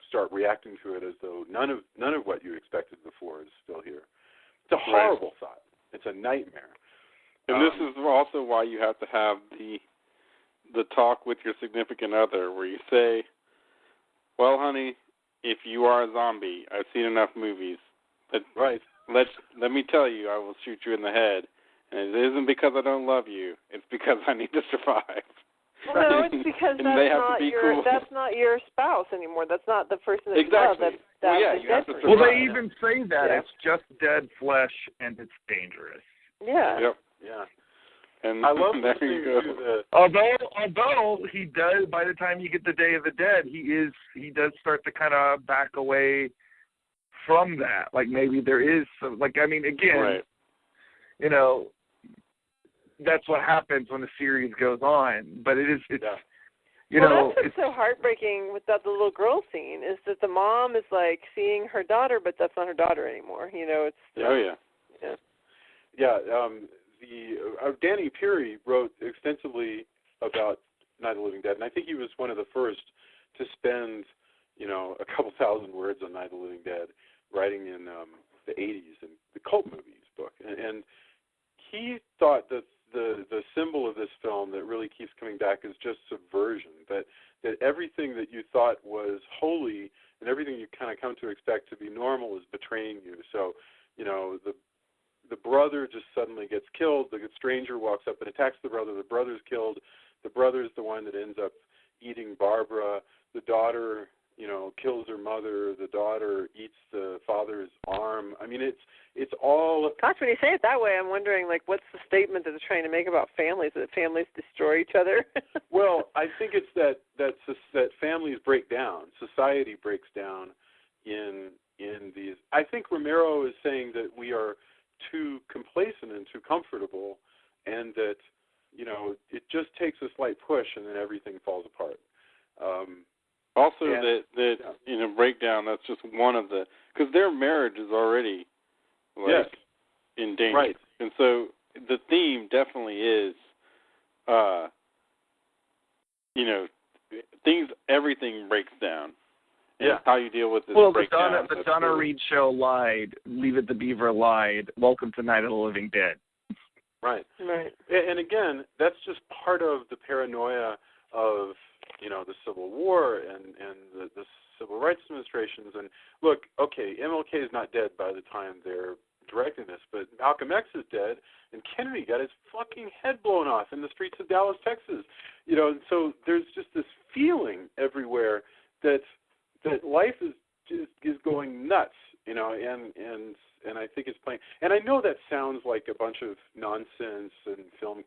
start reacting to it as though none of what you expected before is still here. It's a horrible thought. It's a nightmare. And this is also why you have to have the talk with your significant other, where you say, "Well, honey, if you are a zombie, I've seen enough movies. Let me tell you, I will shoot you in the head, and it isn't because I don't love you. It's because I need to survive." Well, no, it's because that's not your spouse anymore. That's not the person that you love. That's you have to survive. Well, they even say that it's just dead flesh and it's dangerous. Yeah. Yep. Yeah. And I love there listening you go. to the. Although he does, by the time you get the Day of the Dead, he does start to kind of back away from that. Like maybe there is some, again, that's what happens when the series goes on. But it's that's what's so heartbreaking with the little girl scene, is that the mom is like seeing her daughter, but that's not her daughter anymore. Danny Peary wrote extensively about Night of the Living Dead, and I think he was one of the first to spend, a couple thousand words on Night of the Living Dead, writing in the 80s in the Cult Movies book, and he thought that the symbol of this film that really keeps coming back is just subversion, that everything that you thought was holy and everything you kind of come to expect to be normal is betraying you. So, the brother just suddenly gets killed. The stranger walks up and attacks the brother. The brother's killed. The brother's the one that ends up eating Barbara. The daughter, kills her mother. The daughter eats the father's arm. I mean, it's all. Gosh, when you say it that way, I'm wondering, what's the statement that they're trying to make about families? That families destroy each other? Well, I think it's that families break down. Society breaks down in these. I think Romero is saying that we are too complacent and too comfortable, and that it just takes a slight push and then everything falls apart. Breakdown, that's just one of the, because their marriage is already in danger, right? And so the theme definitely is everything breaks down. And how you deal with this breakdown. The Donna Reed show lied. Leave It to Beaver lied. Welcome to Night of the Living Dead. Right. And again, that's just part of the paranoia of the Civil War and the Civil Rights Administrations. And look, okay, MLK is not dead by the time they're directing this, but Malcolm X is dead, and Kennedy got his fucking head blown off in the streets of Dallas, Texas. And so there's just this feeling everywhere that life is going nuts, and I think it's playing. And I know that sounds like a bunch of nonsense and film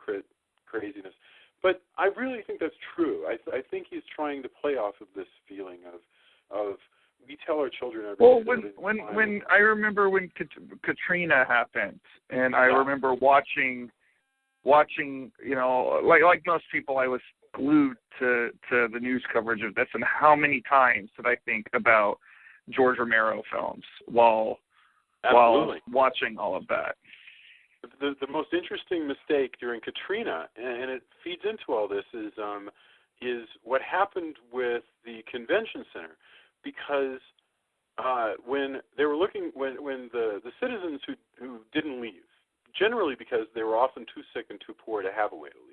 craziness, but I really think that's true. I think he's trying to play off of this feeling of we tell our children every day. Well, when I remember when Katrina happened, and I remember watching, like most people, I was glued to the news coverage of this, and how many times did I think about George Romero films while watching all of that. The most interesting mistake during Katrina, and it feeds into all this, is what happened with the convention center, because when they were looking, when the citizens who didn't leave, generally because they were often too sick and too poor to have a way to leave,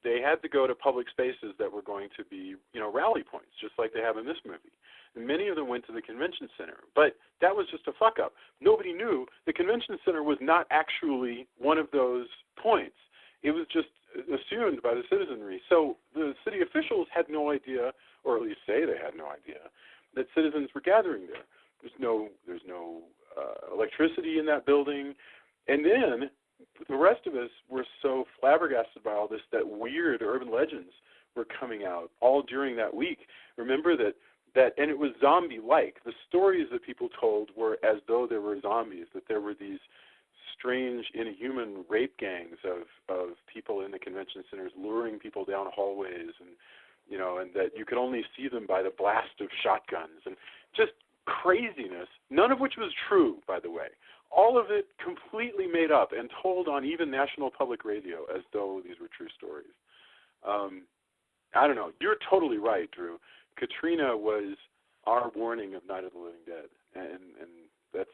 they had to go to public spaces that were going to be, rally points, just like they have in this movie. And many of them went to the convention center. But that was just a fuck-up. Nobody knew the convention center was not actually one of those points. It was just assumed by the citizenry. So the city officials had no idea, or at least say they had no idea, that citizens were gathering there. There's no electricity in that building. And then the rest of us were so flabbergasted by all this that weird urban legends were coming out all during that week. Remember that and it was zombie-like. The stories that people told were as though there were zombies, that there were these strange, inhuman rape gangs of people in the convention centers luring people down hallways, and that you could only see them by the blast of shotguns, and just craziness, none of which was true, by the way. All of it completely made up and told on even National Public Radio as though these were true stories. I don't know. You're totally right, Drew. Katrina was our warning of Night of the Living Dead, and that's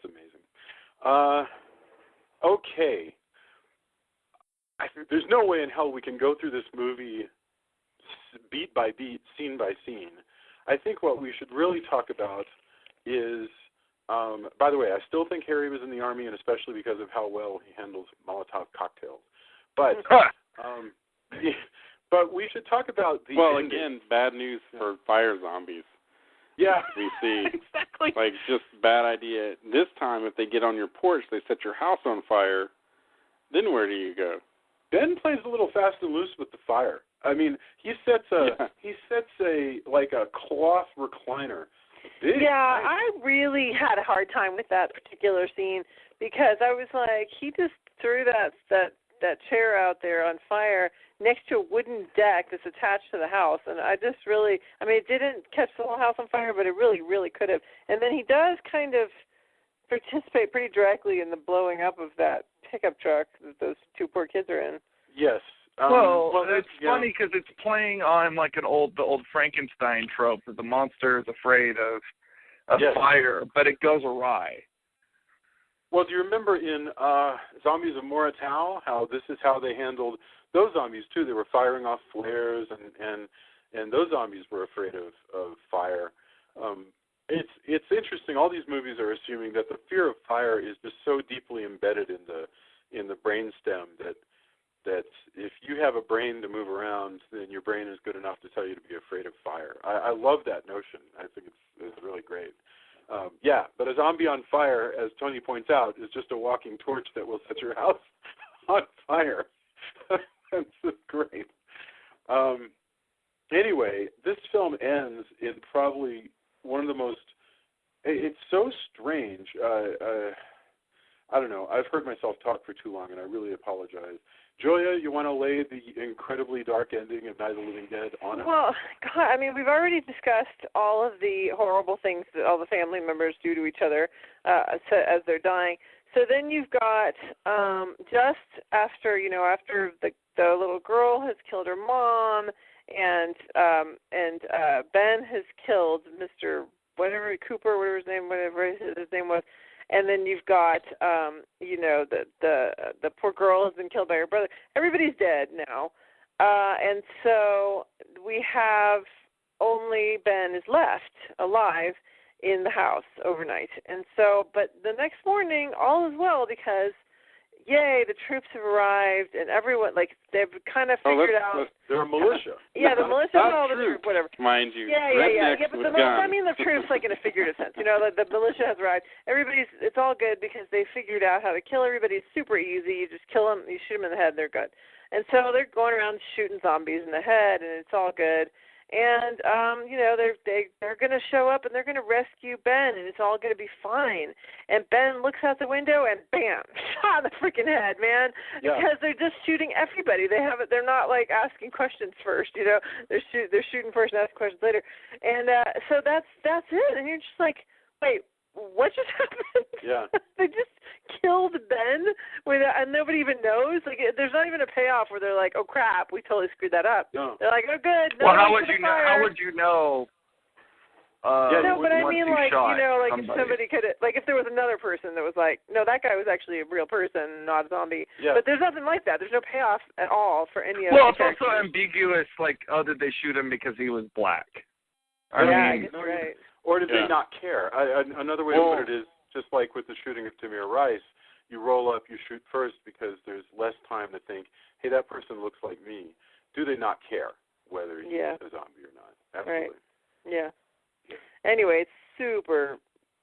amazing. Okay. There's no way in hell we can go through this movie beat by beat, scene by scene. I think what we should really talk about is, by the way, I still think Harry was in the Army, and especially because of how well he handles Molotov cocktails. But but we should talk about the ending. Again, bad news for fire zombies. Yeah. We see. Exactly. Like, just bad idea. This time, if they get on your porch, they set your house on fire, then where do you go? Ben plays a little fast and loose with the fire. I mean, he sets a cloth recliner. I really had a hard time with that particular scene because I was like, he just threw that chair out there on fire next to a wooden deck that's attached to the house, and I just really, it didn't catch the whole house on fire, but it really, really could have. And then he does kind of participate pretty directly in the blowing up of that pickup truck that those two poor kids are in. Yes. It's funny because it's playing on like the old Frankenstein trope that the monster is afraid of fire, but it goes awry. Well, do you remember in Zombies of Moratau how this is how they handled those zombies too? They were firing off flares, and those zombies were afraid of fire. It's interesting. All these movies are assuming that the fear of fire is just so deeply embedded in the brainstem that if you have a brain to move around, then your brain is good enough to tell you to be afraid of fire. I love that notion. I think it's really great. But a zombie on fire, as Tony points out, is just a walking torch that will set your house on fire. That's just great. Anyway, this film ends in probably one of the most... It's so strange. I don't know. I've heard myself talk for too long, and I really apologize. Julia, you want to lay the incredibly dark ending of Night of the Living Dead on us? Well, God, we've already discussed all of the horrible things that all the family members do to each other as they're dying. So then you've got just after the little girl has killed her mom, and Ben has killed Mr. whatever Cooper, whatever his name was. And then you've got, the poor girl has been killed by her brother. Everybody's dead now. And so we have only Ben is left alive in the house overnight. And so, but the next morning, all is well because, yay, the troops have arrived and everyone, they've kind of figured out. They're a militia. The militia and all the troops, whatever. Mind you. Yeah, but the troops, in a figurative sense. The militia has arrived. It's all good because they figured out how to kill everybody. It's super easy. You just kill them, you shoot them in the head, they're good. And so they're going around shooting zombies in the head, and it's all good. And, they're going to show up and they're going to rescue Ben, and it's all going to be fine. And Ben looks out the window and bam, shot in the freaking head, man. Yeah. Because they're just shooting everybody. They're not asking questions first, They're shooting first and asking questions later. And so that's it. And you're just like, wait, what just happened? Yeah. They just killed Ben and nobody even knows. There's not even a payoff where they're like, oh crap, we totally screwed that up. No. They're like, oh good. Well, how would you know? no, but I once mean, he like, shot like somebody. if somebody could, like, if there was another person that was like, no, that guy was actually a real person, not a zombie. Yeah. But there's nothing like that. There's no payoff at all for any of Well, the it's characters. also ambiguous. Like, oh, did they shoot him because he was black? I I mean, guess you're right. Or did they not care? Another way to put it is just like with the shooting of Tamir Rice, you roll up, you shoot first because there's less time to think, hey, that person looks like me. Do they not care whether he's a zombie or not? Absolutely. Right. Yeah. Anyway, it's super,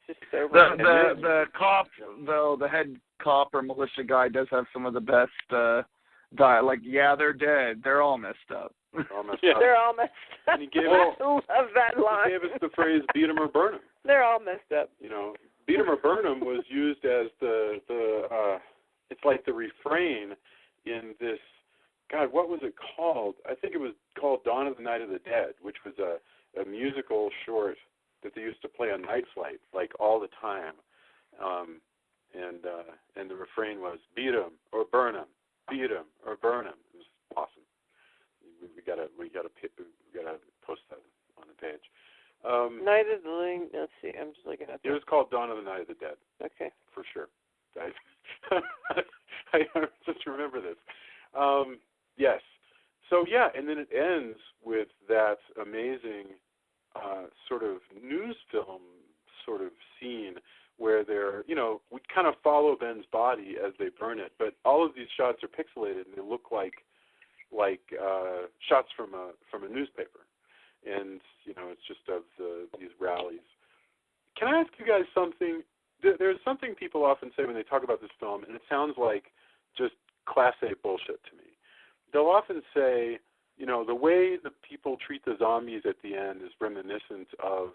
just so the cop, though, the head cop or militia guy does have some of the best like, yeah, they're dead. They're all messed up. All messed up. They're all messed up. And he gave I love that line. He gave us the phrase "beat 'em or burn 'em." They're all messed up. "Beat 'em or burn 'em" was used as the it's like the refrain in this. God, what was it called? I think it was called "Dawn of the Night of the Dead," which was a musical short that they used to play on Night Flight, like all the time. And the refrain was "beat 'em or burn 'em, beat 'em or burn 'em." It was awesome. We gotta post that on the page. Night of the Living. Let's see. I'm just looking at It was called "Dawn of the Night of the Dead." Okay. For sure. I just remember this. Yes. So yeah, and then it ends with that amazing sort of news film sort of scene where they're, we kind of follow Ben's body as they burn it, but all of these shots are pixelated and they look like shots from a newspaper, and it's just of these rallies. Can I ask you guys something? There's something people often say when they talk about this film, and it sounds like just Class A bullshit to me. They'll often say, the way the people treat the zombies at the end is reminiscent of,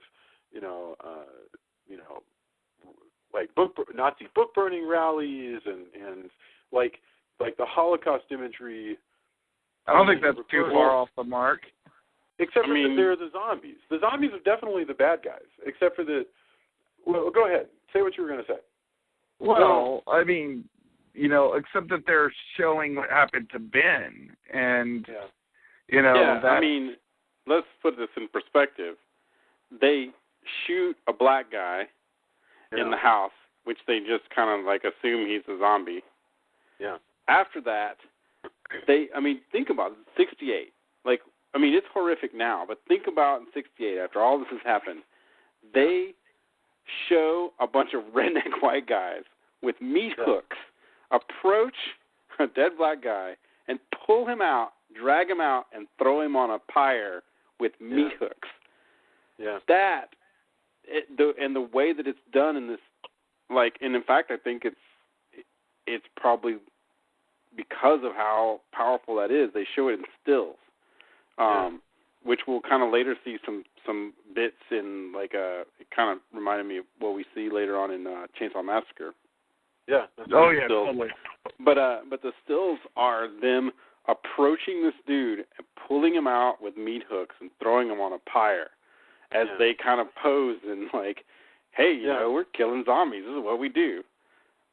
like Nazi book burning rallies and like the Holocaust imagery. I don't think that's too far off the mark. Except for that they're the zombies. The zombies are definitely the bad guys. Except for well, go ahead. Say what you were going to say. Well, I mean, except that they're showing what happened to Ben, and I mean, let's put this in perspective. They shoot a black guy in the house, which they just kind of like assume he's a zombie. Yeah. After that, think about it, 68. It's horrific now, but think about in 68, after all this has happened, they show a bunch of redneck white guys with meat hooks approach a dead black guy and pull him out, drag him out, and throw him on a pyre with meat hooks. Yeah. And the way that it's done in this, and in fact, I think it's probably because of how powerful that is. They show it in stills, which we'll kind of later see some bits in, it kind of reminded me of what we see later on in Chainsaw Massacre. Yeah. Totally. But the stills are them approaching this dude and pulling him out with meat hooks and throwing him on a pyre as they kind of pose and hey, we're killing zombies. This is what we do.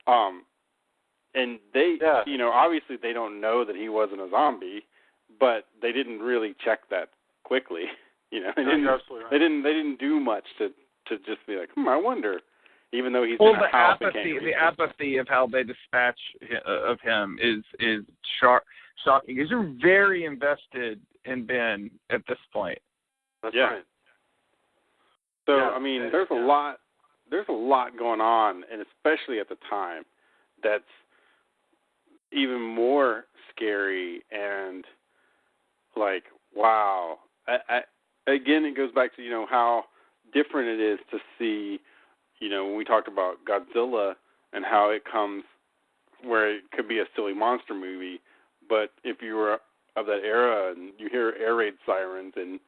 And they, obviously they don't know that he wasn't a zombie, but they didn't really check that quickly. They didn't do much to just be like, I wonder. Even though he's in a house, the apathy of how they dispatch of him is shocking. Because you're very invested in Ben at this point. That's right. So there's a lot going on, and especially at the time, that's even more scary and wow. Again, it goes back to how different it is to see. When we talked about Godzilla and how it comes where it could be a silly monster movie, but if you were of that era and you hear air raid sirens and,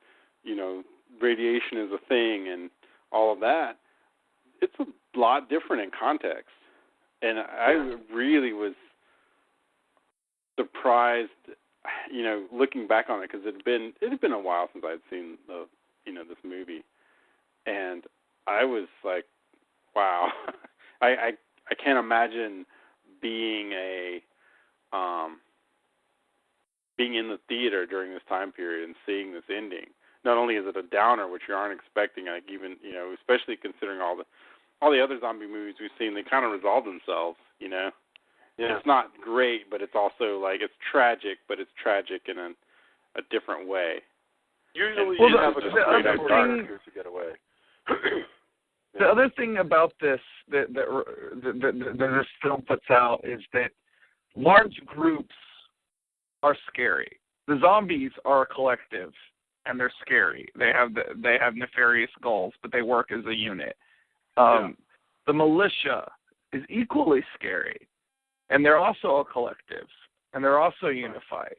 radiation is a thing and all of that, it's a lot different in context. And I really was surprised, looking back on it, because it had been a while since I'd seen this movie. And I was like, wow, I can't imagine being being in the theater during this time period and seeing this ending. not only is it a downer, which you aren't expecting, like even especially considering all the other zombie movies we've seen, they kind of resolve themselves. Yeah. It's not great, but it's also like it's tragic, but it's tragic in a different way. Usually, well, you have a great idea to get away. The other thing about this that this film puts out is that large groups are scary. The zombies are a collective, and they're scary. They have nefarious goals, but they work as a unit. The militia is equally scary, and they're also a collective, and they're also unified.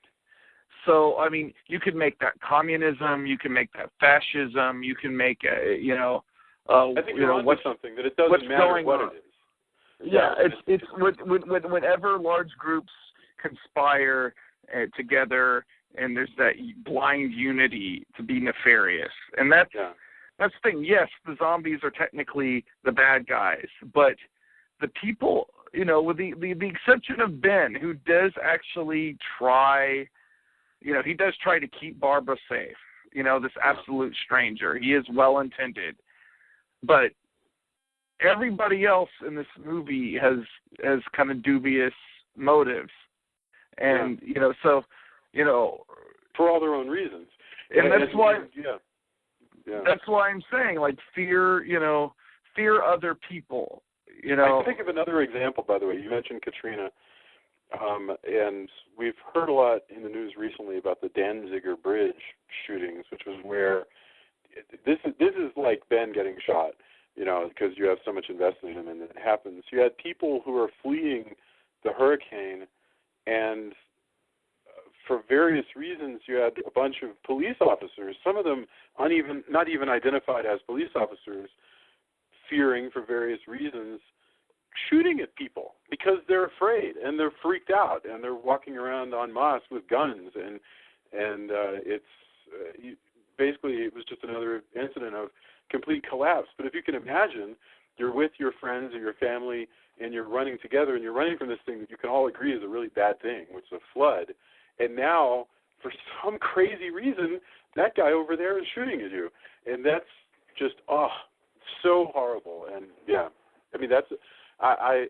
So, I mean, you could make that communism, you can make that fascism, you can make I think you're onto something, that it doesn't matter what it is. Yeah, it's whenever large groups conspire together, and there's that blind unity to be nefarious, and that's the thing. Yes, the zombies are technically the bad guys, but the people, with the exception of Ben, who does actually try. He does try to keep Barbara safe, this absolute stranger. He is well-intended. But everybody else in this movie has kind of dubious motives. And, for all their own reasons. And that's why that's why I'm saying, like, fear other people, I can think of another example, by the way. You mentioned Katrina. And we've heard a lot in the news recently about the Danziger Bridge shootings, which was where this is like Ben getting shot, because you have so much invested in him, and it happens. You had people who are fleeing the hurricane, and for various reasons, you had a bunch of police officers, some of them not even identified as police officers, fearing for various reasons, shooting at people because they're afraid and they're freaked out and they're walking around en masse with guns, and it's basically it was just another incident of complete collapse. But if you can imagine, you're with your friends or your family and you're running together and you're running from this thing that you can all agree is a really bad thing, which is a flood, and now for some crazy reason that guy over there is shooting at you, and that's just so horrible. And I mean that's. I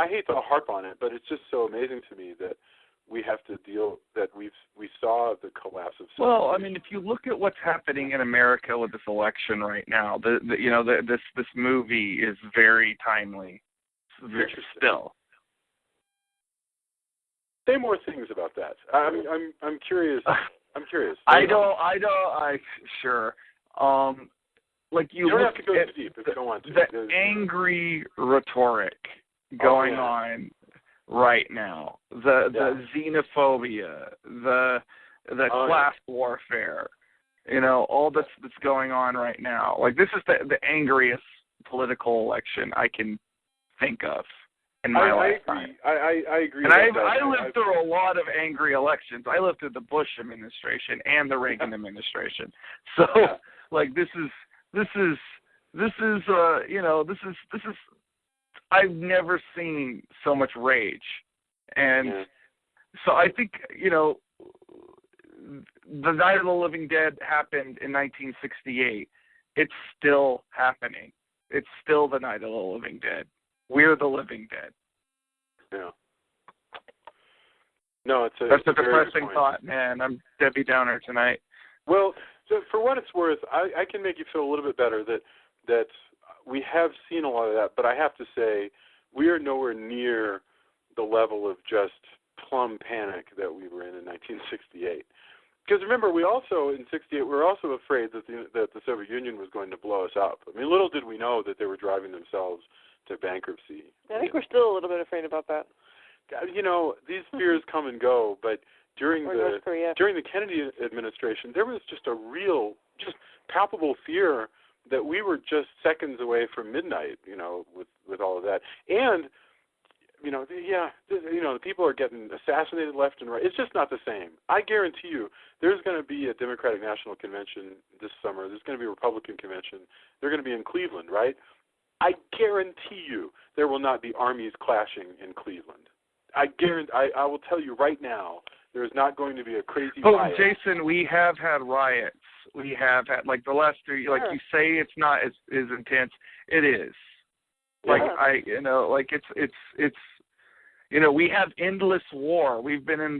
hate to harp on it, but it's just so amazing to me that we have to that we saw the collapse of. Well, I mean, if you look at what's happening in America with this election right now, this movie is very timely. Still. Say more things about that. I'm curious. I'm curious. Sure. Like you don't have to go deep if you don't want to. The angry rhetoric going on right now, the xenophobia, the class warfare, all that's going on right now. Like, this is the angriest political election I can think of in my lifetime. I agree. And I lived through a lot of angry elections. I lived through the Bush administration and the Reagan administration. So, like, this is. I've never seen so much rage. And so I think, the Night of the Living Dead happened in 1968. It's still happening. It's still the Night of the Living Dead. We're the living dead. Yeah. No, that's a depressing thought, man. I'm Debbie Downer tonight. Well, so for what it's worth, I can make you feel a little bit better that we have seen a lot of that, but I have to say we are nowhere near the level of just plumb panic that we were in 1968. Because remember, we also, in 68, we were also afraid that the Soviet Union was going to blow us up. I mean, little did we know that they were driving themselves to bankruptcy. I think we're still a little bit afraid about that. These fears come and go, but during the Kennedy administration, there was just a real, just palpable fear that we were just seconds away from midnight, with all of that. And, the people are getting assassinated left and right. It's just not the same. I guarantee you there's going to be a Democratic National Convention this summer. There's going to be a Republican convention. They're going to be in Cleveland, right? I guarantee you there will not be armies clashing in Cleveland. I will tell you right now, there is not going to be a crazy riot. Jason, we have had riots we have had, like the last 3, like you say, it's not as intense. It is. Like it's we have endless war. We've been in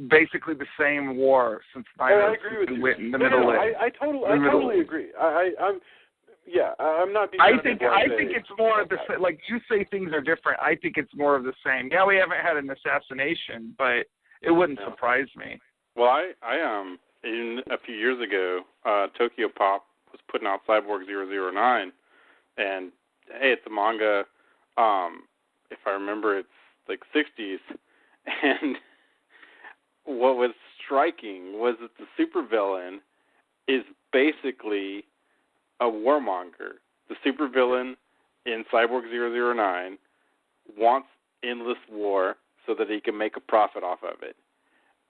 basically the same war since 9/11. I agree with you. In the Middle East. I totally agree. I'm not being. I think it's more of the same. Like you say, things are different. I think it's more of the same. Yeah, we haven't had an assassination, but it wouldn't surprise me. Well, I in a few years ago, Tokyo Pop was putting out Cyborg 009, and hey, it's a manga. If I remember, it's like 60s, and what was striking was that the supervillain is basically a warmonger. The supervillain in Cyborg 009 wants endless war so that he can make a profit off of it.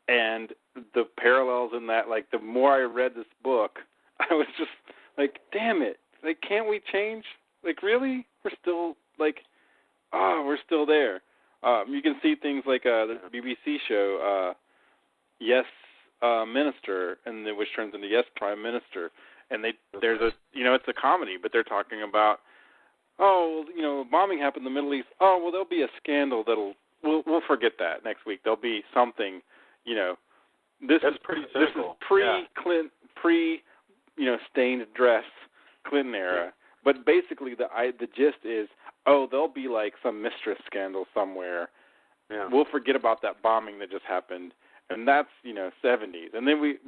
And the parallels in that, like, the more I read this book, I was just like, damn it. Like, can't we change? Like, really? We're still, like, we're still there. You can see things like the BBC show, Yes Minister, and which turns into Yes Prime Minister. And there's it's a comedy, but they're talking about, bombing happened in the Middle East. Oh, well, there'll be a scandal we'll forget that next week. There'll be something, That's pretty cynical. Pre-Clinton, stained dress Clinton era. But basically, the gist is, there'll be like some mistress scandal somewhere. Yeah. We'll forget about that bombing that just happened, and that's 70s. And then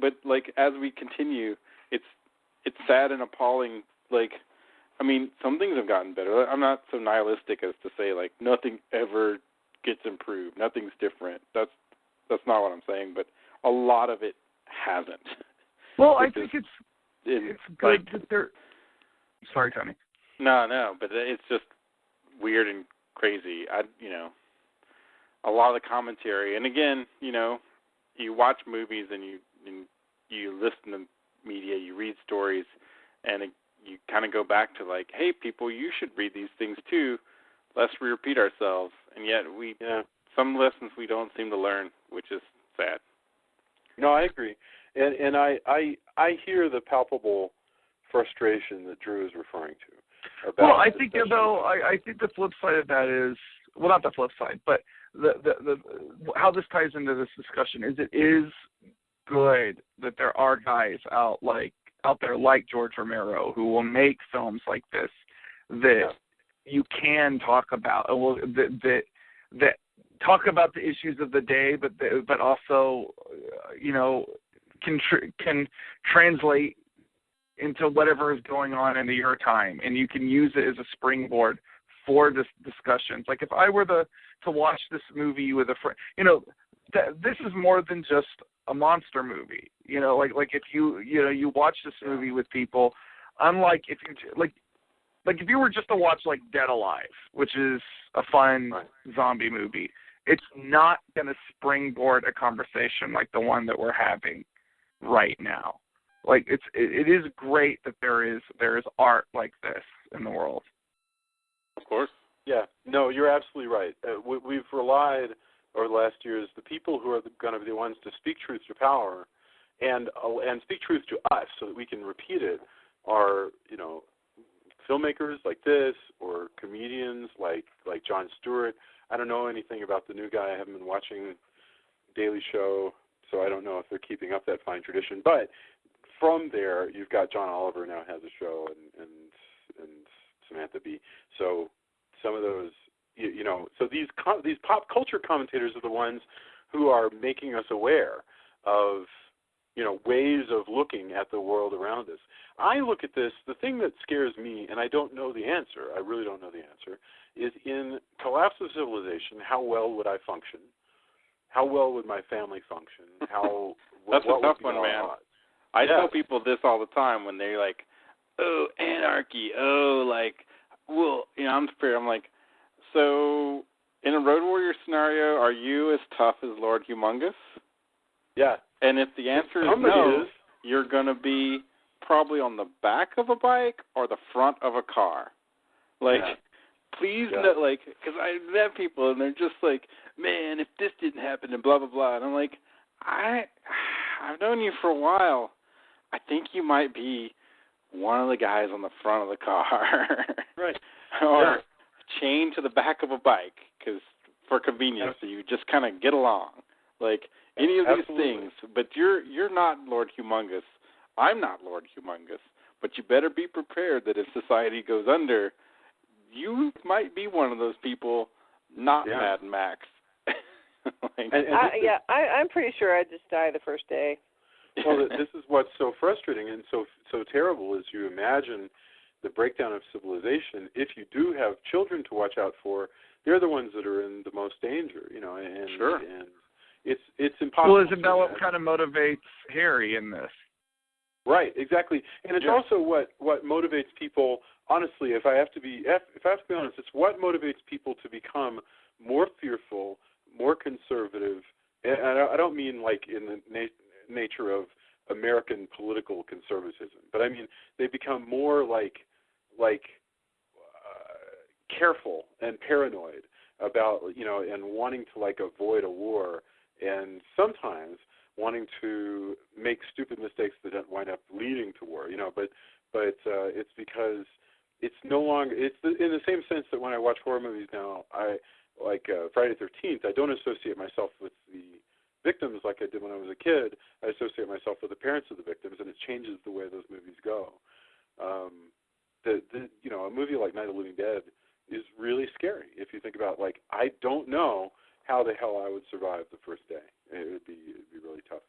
as we continue, it's sad and appalling. Like, I mean, some things have gotten better. I'm not so nihilistic as to say like nothing ever gets improved, nothing's different. That's not what I'm saying. But a lot of it hasn't. Well, I think it's good that they're. Sorry, Tony. No, but it's just weird and crazy. A lot of the commentary, and again, you watch movies and you listen to media, you read stories, and you kind of go back to like, hey, people, you should read these things too, lest we repeat ourselves. And yet some lessons we don't seem to learn, which is sad. No, I agree, and I hear the palpable frustration that Drew is referring to. Well, I think I think the flip side of that is, well, not the flip side, but the how this ties into this discussion is it is good that there are guys out there like George Romero who will make films like this that you can talk about, that talk about the issues of the day, but also can translate into whatever is going on into your time, and you can use it as a springboard for this discussions. Like if I were to watch this movie with a friend, this is more than just a monster movie. Like if you watch this movie with people, unlike if you were just to watch like Dead Alive, which is a fun zombie movie, it's not going to springboard a conversation like the one that we're having right now. Like it is great that there is art like this in the world. Of course. Yeah. No, you're absolutely right. We've relied over the last years, the people who are going to be the ones to speak truth to power and speak truth to us so that we can repeat it are, filmmakers like this or comedians like Jon Stewart. I don't know anything about the new guy. I haven't been watching Daily Show, so I don't know if they're keeping up that fine tradition. But from there, you've got John Oliver now has a show and Samantha Bee. So some of those, so these pop culture commentators are the ones who are making us aware of, ways of looking at the world around us. I look at this, the thing that scares me, and I don't know the answer, I really don't know the answer, is in collapse of civilization, how well would I function? How well would my family function? That's a tough one, man. I tell people this all the time when they're like, oh, anarchy, I'm fair. I'm like, so in a Road Warrior scenario, are you as tough as Lord Humongous? Yeah. And if the answer is no, you're going to be probably on the back of a bike or the front of a car. Please, because I met people and they're just like, man, if this didn't happen and blah, blah, blah. And I'm like, I've known you for a while. I think you might be one of the guys on the front of the car. Right. Or chained to the back of a bike, because for convenience, so you just kind of get along. Like, any of these things. But you're not Lord Humongous. I'm not Lord Humongous. But you better be prepared that if society goes under, you might be one of those people, not Mad Max. I'm pretty sure I'd just die the first day. Well, this is what's so frustrating and so terrible is you imagine the breakdown of civilization. If you do have children to watch out for, they're the ones that are in the most danger, you know. And it's impossible. Well, isn't that what kind of motivates Harry in this? Right, exactly. And it's also what motivates people. Honestly, if I have to be honest, it's what motivates people to become more fearful, more conservative. And I don't mean like in the nature of American political conservatism, but I mean they become more like careful and paranoid about, you know, and wanting to like avoid a war, and sometimes wanting to make stupid mistakes that don't wind up leading to war, you know. But it's because it's no longer. It's in the same sense that when I watch horror movies now, I like Friday the 13th. I don't associate myself with the victims like I did when I was a kid. I associate myself with the parents of the victims, and it changes the way those movies go. You know, a movie like Night of the Living Dead is really scary if you think about, like, I don't know how the hell I would survive the first day. It would be really tough.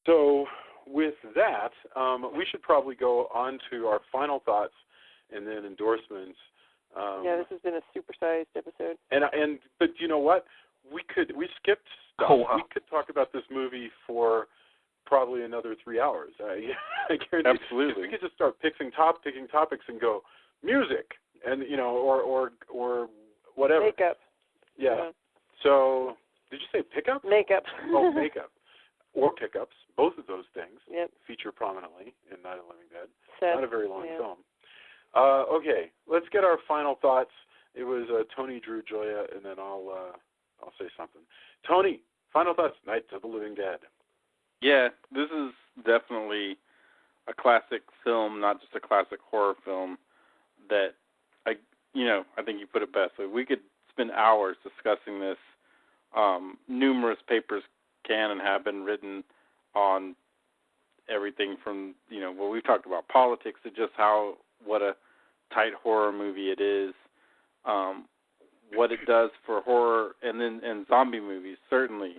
So with that, we should probably go on to our final thoughts and then endorsements. This has been a supersized episode. But you know what? We skipped stuff. Oh, wow. We could talk about this movie for probably another 3 hours. I guarantee. Absolutely. We could just start picking topics and go music, and you know, or whatever. Makeup. Yeah. So, did you say pickup? Makeup. Oh, makeup. Or pickups. Both of those things feature prominently in Night of the Living Dead. Not a very long film. Okay, let's get our final thoughts. It was Tony, Drew, Joya, and then I'll say something. Tony, final thoughts. Night of the Living Dead. Yeah, this is definitely a classic film, not just a classic horror film. That I think you put it best. Like, we could spend hours discussing this. Numerous papers can and have been written on everything from, you know, what we've talked about, politics, to just what a tight horror movie it is, what it does for horror, and zombie movies, certainly.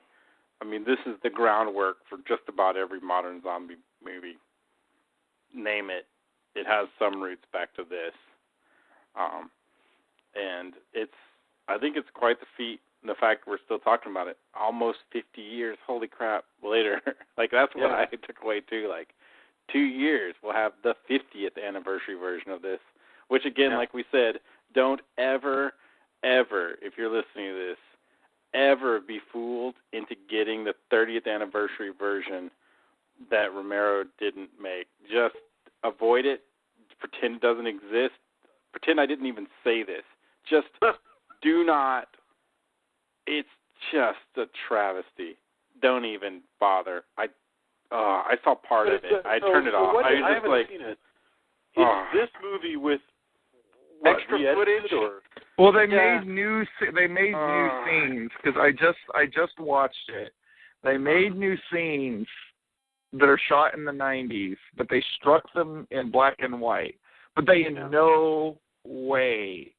I mean, this is the groundwork for just about every modern zombie movie. Name it. It has some roots back to this. And I think it's quite the feat, the fact we're still talking about it almost 50 years, holy crap, later. Like, that's what I took away, too. Like, 2 years, we'll have the 50th anniversary version of this, which, again, like we said, don't ever, if you're listening to this, ever be fooled into getting the 30th anniversary version that Romero didn't make. Just avoid it. Pretend it doesn't exist. Pretend I didn't even say this. Just do not. It's just a travesty. Don't even bother. I saw part of it. I turned it off. I haven't seen it. Is this movie with extra footage? Well, they made new scenes, because I just watched it. They made new scenes that are shot in the 90s, but they struck them in black and white. But they in no way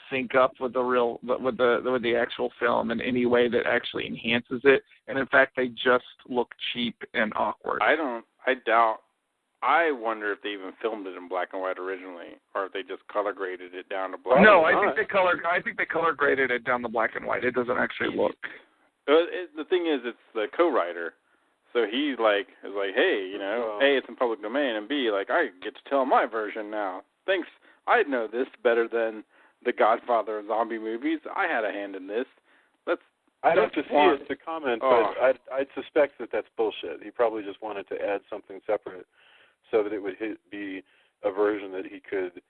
sync up with the actual film in any way that actually enhances it. And in fact, they just look cheap and awkward. I wonder if they even filmed it in black and white originally, or if they just color graded it down to black. No, I think they color graded it down to black and white. It doesn't actually look. The thing is, it's the co-writer, so he's like, hey, you know, A, it's in public domain, and B, like, I get to tell my version now. Thanks, I know this better than the Godfather of zombie movies. I had a hand in this. I'd have to see it to comment, but I'd suspect that that's bullshit. He probably just wanted to add something separate so that it would be a version that he could,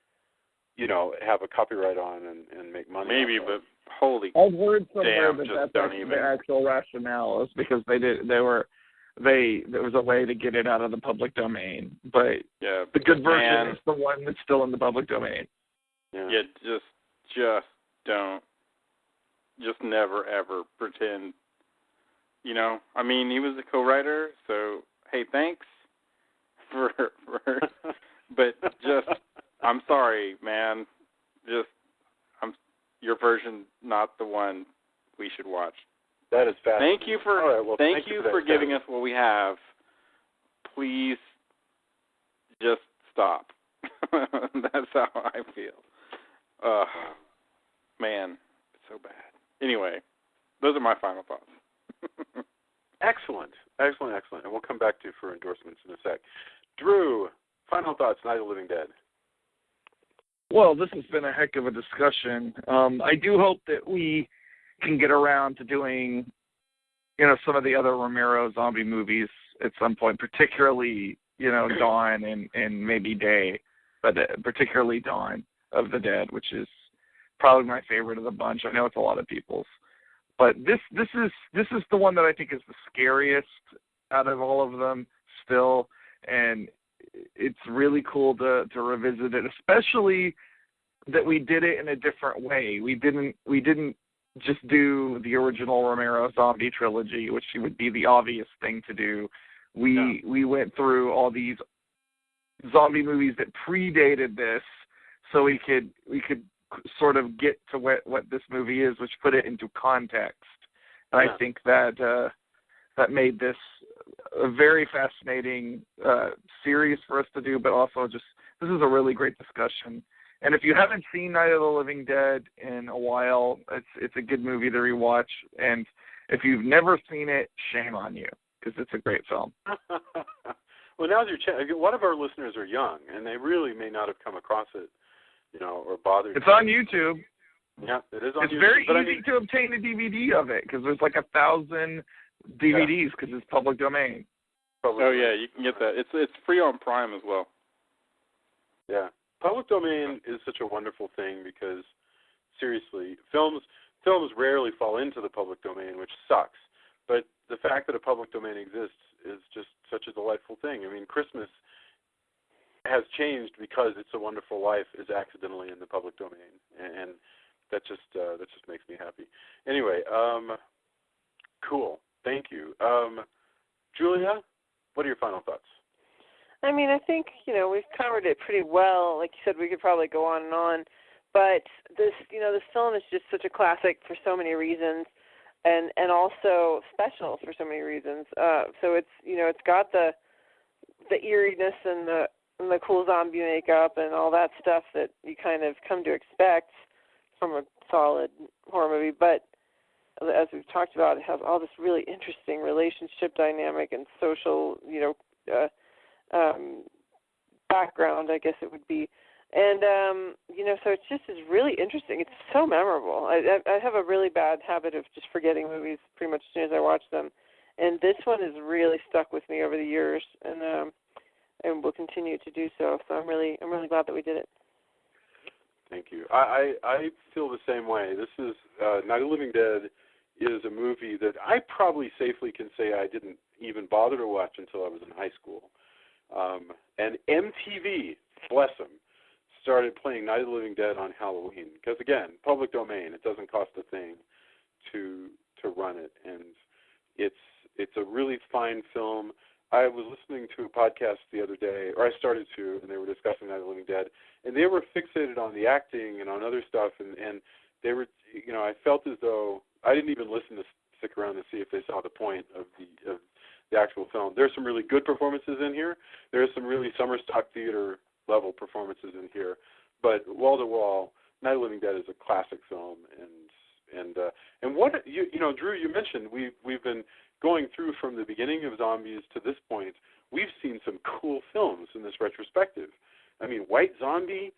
you know, have a copyright on and make money. Maybe, but holy I've heard somewhere damn, that that's the actual rationale is because they were there was a way to get it out of the public domain. But yeah, the good version man, is the one that's still in the public domain. Yeah, just don't. Just never, ever pretend. You know, I mean, he was a co-writer, so, hey, thanks for but just, I'm sorry, man. Just, your version, not the one we should watch. That is fascinating. Thank you for, all right, well, thank you for giving us what we have. Please, just stop. That's how I feel. Man, it's so bad. Anyway, those are my final thoughts. Excellent. And we'll come back to you for endorsements in a sec. Drew, final thoughts, Night of the Living Dead. Well, this has been a heck of a discussion. I do hope that we can get around to doing, some of the other Romero zombie movies at some point, particularly, Dawn and maybe Day, but particularly Dawn of the Dead, which is probably my favorite of the bunch. I know it's a lot of people's. But this is the one that I think is the scariest out of all of them still, and it's really cool to revisit it, especially that we did it in a different way. We didn't just do the original Romero zombie trilogy, which would be the obvious thing to do. We went through all these zombie movies that predated this, so we could sort of get to what this movie is, which put it into context. And I think that made this a very fascinating series for us to do, but also this is a really great discussion. And if you haven't seen Night of the Living Dead in a while, it's a good movie to rewatch. And if you've never seen it, shame on you, because it's a great film. Well, now's your chance. A lot of our listeners are young, and they really may not have come across it, or bothered. It's on YouTube. Yeah, it is on YouTube. It's very easy to obtain a DVD of it, because there's like 1,000 DVDs, because it's public domain. Yeah, you can get that. It's free on Prime as well. Yeah. Public domain is such a wonderful thing because, seriously, films rarely fall into the public domain, which sucks. But the fact that a public domain exists is just such a delightful thing. I mean, Christmas has changed because It's a Wonderful Life is accidentally in the public domain, and that just makes me happy. Anyway, cool. Thank you. Julia, what are your final thoughts? I mean, I think, we've covered it pretty well. Like you said, we could probably go on and on. But this film is just such a classic for so many reasons and also special for so many reasons. So it's got the eeriness and the cool zombie makeup and all that stuff that you kind of come to expect from a solid horror movie. But as we've talked about, it has all this really interesting relationship dynamic and social, background, I guess it would be. And, so it's just is really interesting. It's so memorable. I have a really bad habit of just forgetting movies pretty much as soon as I watch them. And this one has really stuck with me over the years and will continue to do so. So I'm really glad that we did it. Thank you. I feel the same way. This is Night of the Living Dead is a movie that I probably safely can say I didn't even bother to watch until I was in high school. And MTV, bless them, started playing Night of the Living Dead on Halloween. Because, again, public domain, it doesn't cost a thing to run it. And it's a really fine film. I was listening to a podcast the other day, or I started to, and they were discussing Night of the Living Dead. And they were fixated on the acting and on other stuff. And they were, I felt as though I didn't even listen to stick around to see if they saw the point of the actual film. There's some really good performances in here. There's some really summer stock theater level performances in here. But wall to wall, Night of the Living Dead is a classic film. And what Drew, you mentioned we've been going through from the beginning of zombies to this point. We've seen some cool films in this retrospective. I mean, White Zombie,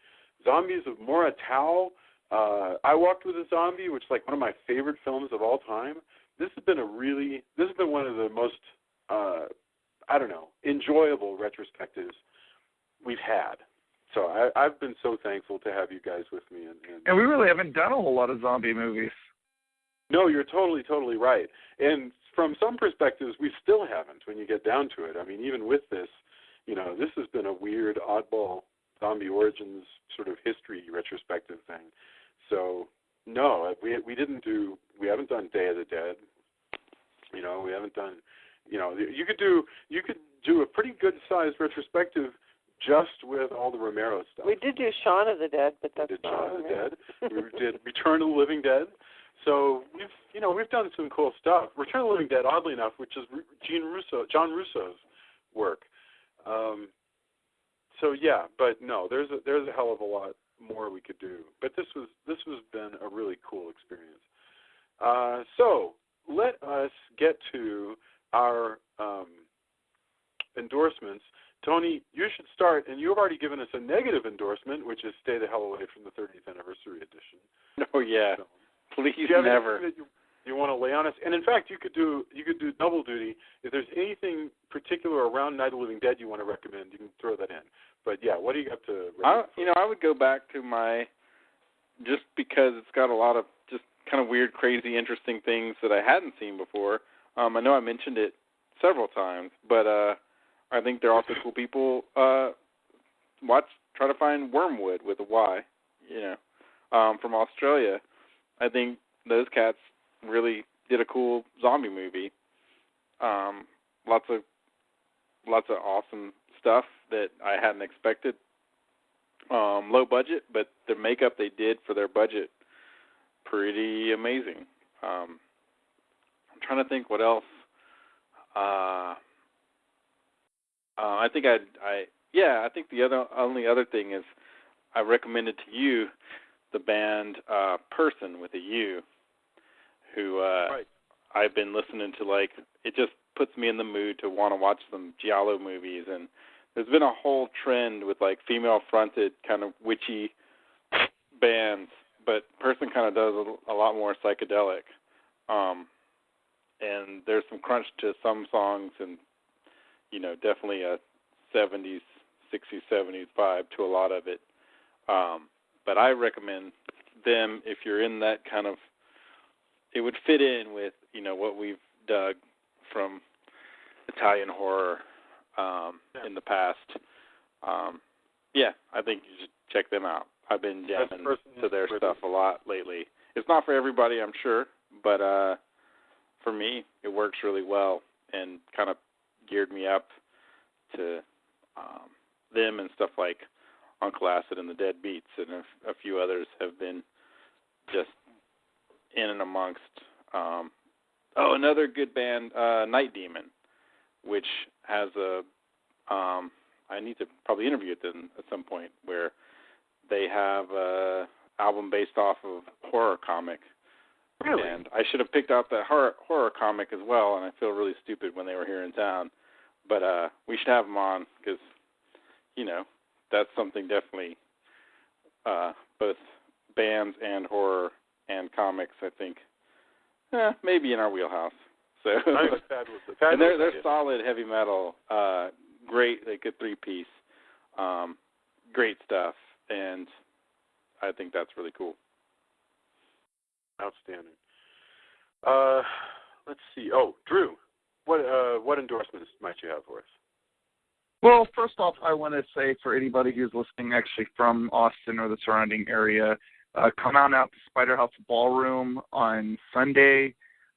Zombies of Moratau, I Walked with a Zombie, which is like one of my favorite films of all time. This has been one of the most enjoyable retrospectives we've had. So I've been so thankful to have you guys with me. And we really haven't done a whole lot of zombie movies. No, you're totally right. And from some perspectives, we still haven't when you get down to it. I mean, even with this, this has been a weird, oddball zombie origins sort of history retrospective thing. So, no, we haven't done Day of the Dead. We haven't done, you could do a pretty good sized retrospective just with all the Romero stuff. We did do Shaun of the Dead, but that's not Shaun of the Dead. We did Return of the Living Dead. So we've done some cool stuff. Return of the Living Dead, oddly enough, which is John Russo's work. So yeah, but no, there's a hell of a lot more we could do. But this has been a really cool experience. So let us get to our endorsements. Tony, you should start, and you've already given us a negative endorsement, which is Stay the Hell Away from the 30th Anniversary Edition. Oh yeah, so, please do you have never. anything that you want to lay on us? And in fact, you could do double duty. If there's anything particular around Night of the Living Dead you want to recommend, you can throw that in. But yeah, what do you got to recommend? I would go back to my, just because it's got a lot of just kind of weird, crazy, interesting things that I hadn't seen before. I know I mentioned it several times, but I think they're also cool people. Try to find Wormwood with a Y, from Australia. I think those cats really did a cool zombie movie. Lots of awesome stuff that I hadn't expected. Low budget, but the makeup they did for their budget, pretty amazing. I'm trying to think what else. I think I think the only other thing is I recommended to you the band Person with a U, who right. I've been listening to. Like, it just puts me in the mood to want to watch some giallo movies, and there's been a whole trend with like female-fronted kind of witchy bands, but Person kind of does a lot more psychedelic, and there's some crunch to some songs, and definitely a 70s, 60s, 70s vibe to a lot of it. But I recommend them if you're in that kind of, it would fit in with, what we've dug from Italian horror in the past. I think you should check them out. I've been jamming to their stuff a lot lately. It's not for everybody, I'm sure, but for me, it works really well and kind of geared me up to them, and stuff like Uncle Acid and the Dead Beats and a few others have been just in and amongst. Another good band, Night Demon, which has I need to probably interview them at some point, where they have an album based off of horror comic. Really? And I should have picked out that horror comic as well, and I feel really stupid when they were here in town. But we should have them on because, that's something definitely, both bands and horror and comics, I think, maybe in our wheelhouse. So, and they're solid heavy metal, great, like a three-piece, great stuff, and I think that's really cool. Outstanding. Let's see. Oh, Drew, what endorsements might you have for us? Well, first off, I want to say for anybody who's listening actually from Austin or the surrounding area, come on out to Spider House Ballroom on Sunday.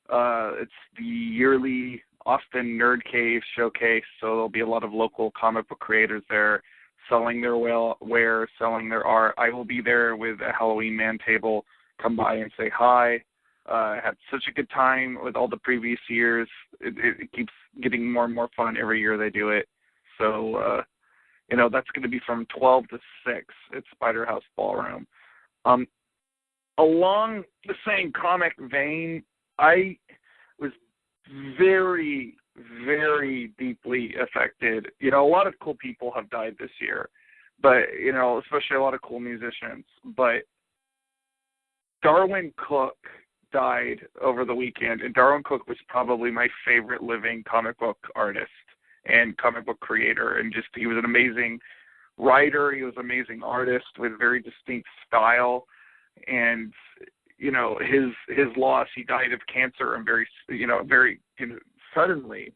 It's the yearly Austin Nerd Cave showcase, so there'll be a lot of local comic book creators there selling their wares, selling their art. I will be there with a Halloween man table. Come by and say hi. I had such a good time with all the previous years. It keeps getting more and more fun every year they do it. So, that's going to be from 12 to 6 at Spider House Ballroom. Along the same comic vein, I was very, very deeply affected. A lot of cool people have died this year, but, especially a lot of cool musicians. But Darwin Cook died over the weekend, and Darwin Cook was probably my favorite living comic book artist and comic book creator, and just he was an amazing writer. He was an amazing artist with a very distinct style, and his loss. He died of cancer and very suddenly.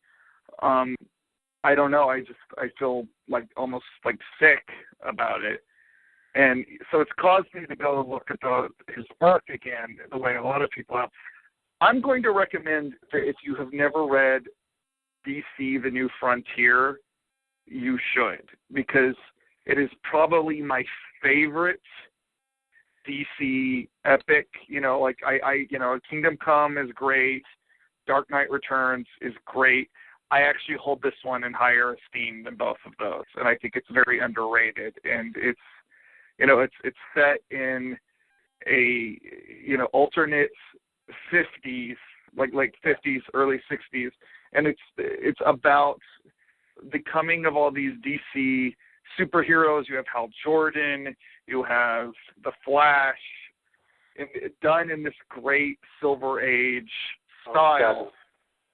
I don't know. I feel like almost like sick about it. And so it's caused me to go look at his work again, the way a lot of people have. I'm going to recommend that if you have never read DC: The New Frontier, you should, because it is probably my favorite DC epic. Kingdom Come is great. Dark Knight Returns is great. I actually hold this one in higher esteem than both of those, and I think it's very underrated. And it's set in a alternate 50s, like 50s, early 60s, and it's about the coming of all these DC superheroes. You have Hal Jordan, you have the Flash, and done in this great Silver Age style.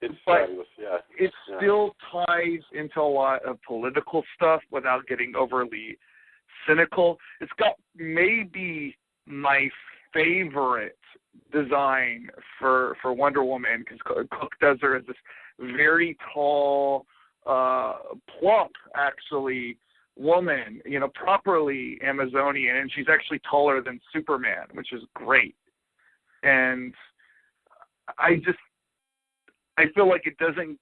It's fabulous, yeah. It still ties into a lot of political stuff without getting overly cynical. It's got maybe my favorite design for Wonder Woman, because Cook does her as this very tall, plump, actually, woman, properly Amazonian, and she's actually taller than Superman, which is great. And I feel like it doesn't,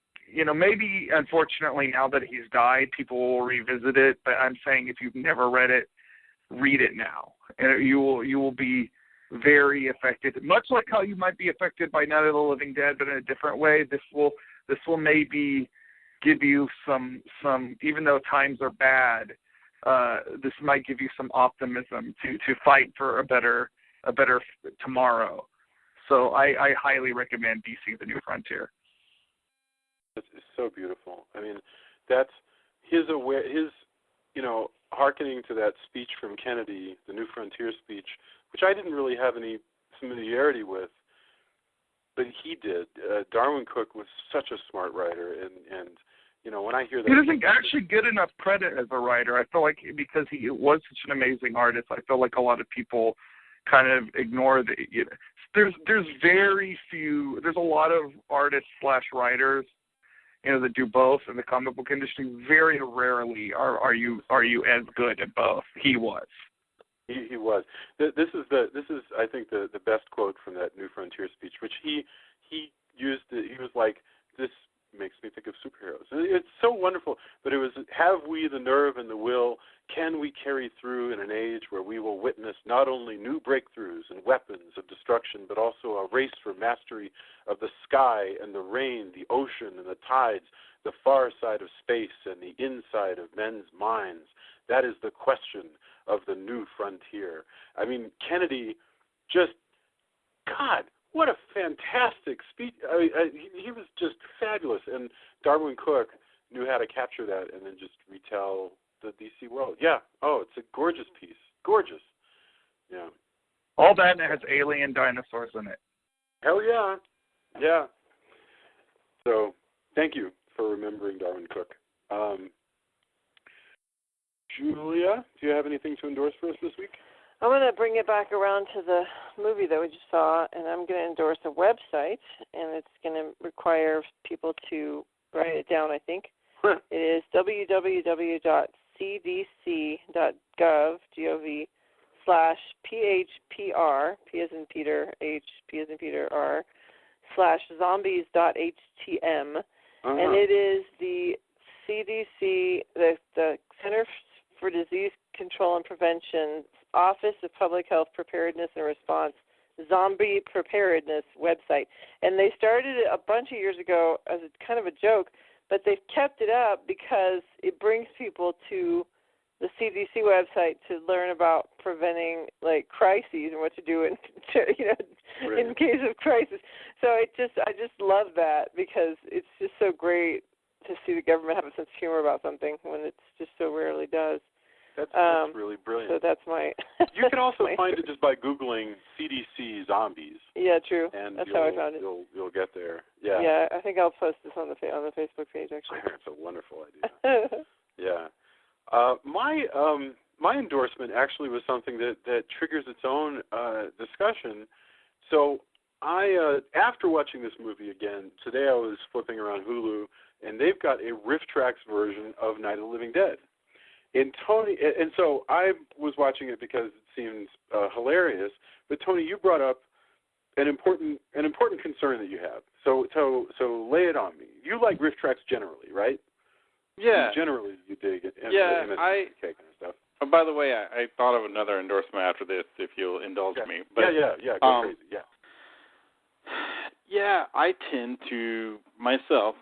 maybe unfortunately now that he's died, people will revisit it, but I'm saying if you've never read it, read it now. And you will be very affected, much like how you might be affected by Night of the Living Dead, but in a different way. This will maybe give you some, even though times are bad, this might give you some optimism to fight for a better tomorrow. So I highly recommend DC: The New Frontier. It's so beautiful. I mean, that's his hearkening to that speech from Kennedy, the New Frontier speech, which I didn't really have any familiarity with, but he did. Darwin Cook was such a smart writer, and when I hear that, he doesn't actually get enough credit as a writer. I feel like because he was such an amazing artist, I feel like a lot of people kind of ignore the. There's very few. There's a lot of artists / writers, that do both in the comic book industry. Very rarely are you as good at both. He was. He was. This is I think the best quote from that New Frontier speech, which he used. He was like, "This makes me think of superheroes." It's so wonderful. But it was, "Have we the nerve and the will? Can we carry through in an age where we will witness not only new breakthroughs and weapons of destruction, but also a race for mastery of the sky and the rain, the ocean and the tides, the far side of space and the inside of men's minds? That is the question of the new frontier." I mean, Kennedy God, what a fantastic speech. He was just fabulous. And Darwin Cook knew how to capture that and then just retell the DC world. Yeah. Oh, it's a gorgeous piece. Gorgeous. Yeah. All that, and it has alien dinosaurs in it. Hell yeah. Yeah. So, thank you for remembering Darwin Cook. Julia, do you have anything to endorse for us this week? I'm going to bring it back around to the movie that we just saw, and I'm going to endorse a website, and it's going to require people to write it down, I think. It is www.cdc.gov, P as in Peter, H, P as in Peter, R, /zombies.htm. And it is the CDC, the Center for Disease Control and Prevention, Office of Public Health Preparedness and Response, Zombie Preparedness website. And they started it a bunch of years ago as a kind of a joke, but they've kept it up because it brings people to the CDC website to learn about preventing crises and what to do in case of crisis. So I just love that because it's just so great to see the government have a sense of humor about something when it's just so rarely does. That's really brilliant. So that's my. You can also find it just by Googling CDC zombies. Yeah, true. And that's how I found it. You'll get there. Yeah. Yeah, I think I'll post this on the Facebook page actually. That's a wonderful idea. Yeah. My endorsement actually was something that triggers its own discussion So I, after watching this movie again, today I was flipping around Hulu, and they've got a Riff Tracks version of Night of the Living Dead. And so I was watching it because it seemed hilarious. But Tony, you brought up an important concern that you have. So lay it on me. You like Riff Tracks generally, right? Yeah. Generally, you dig it. Yeah, kind of stuff. Oh, by the way, I thought of another endorsement after this, if you'll indulge me. But, Go crazy. Yeah. Yeah, I tend to, myself,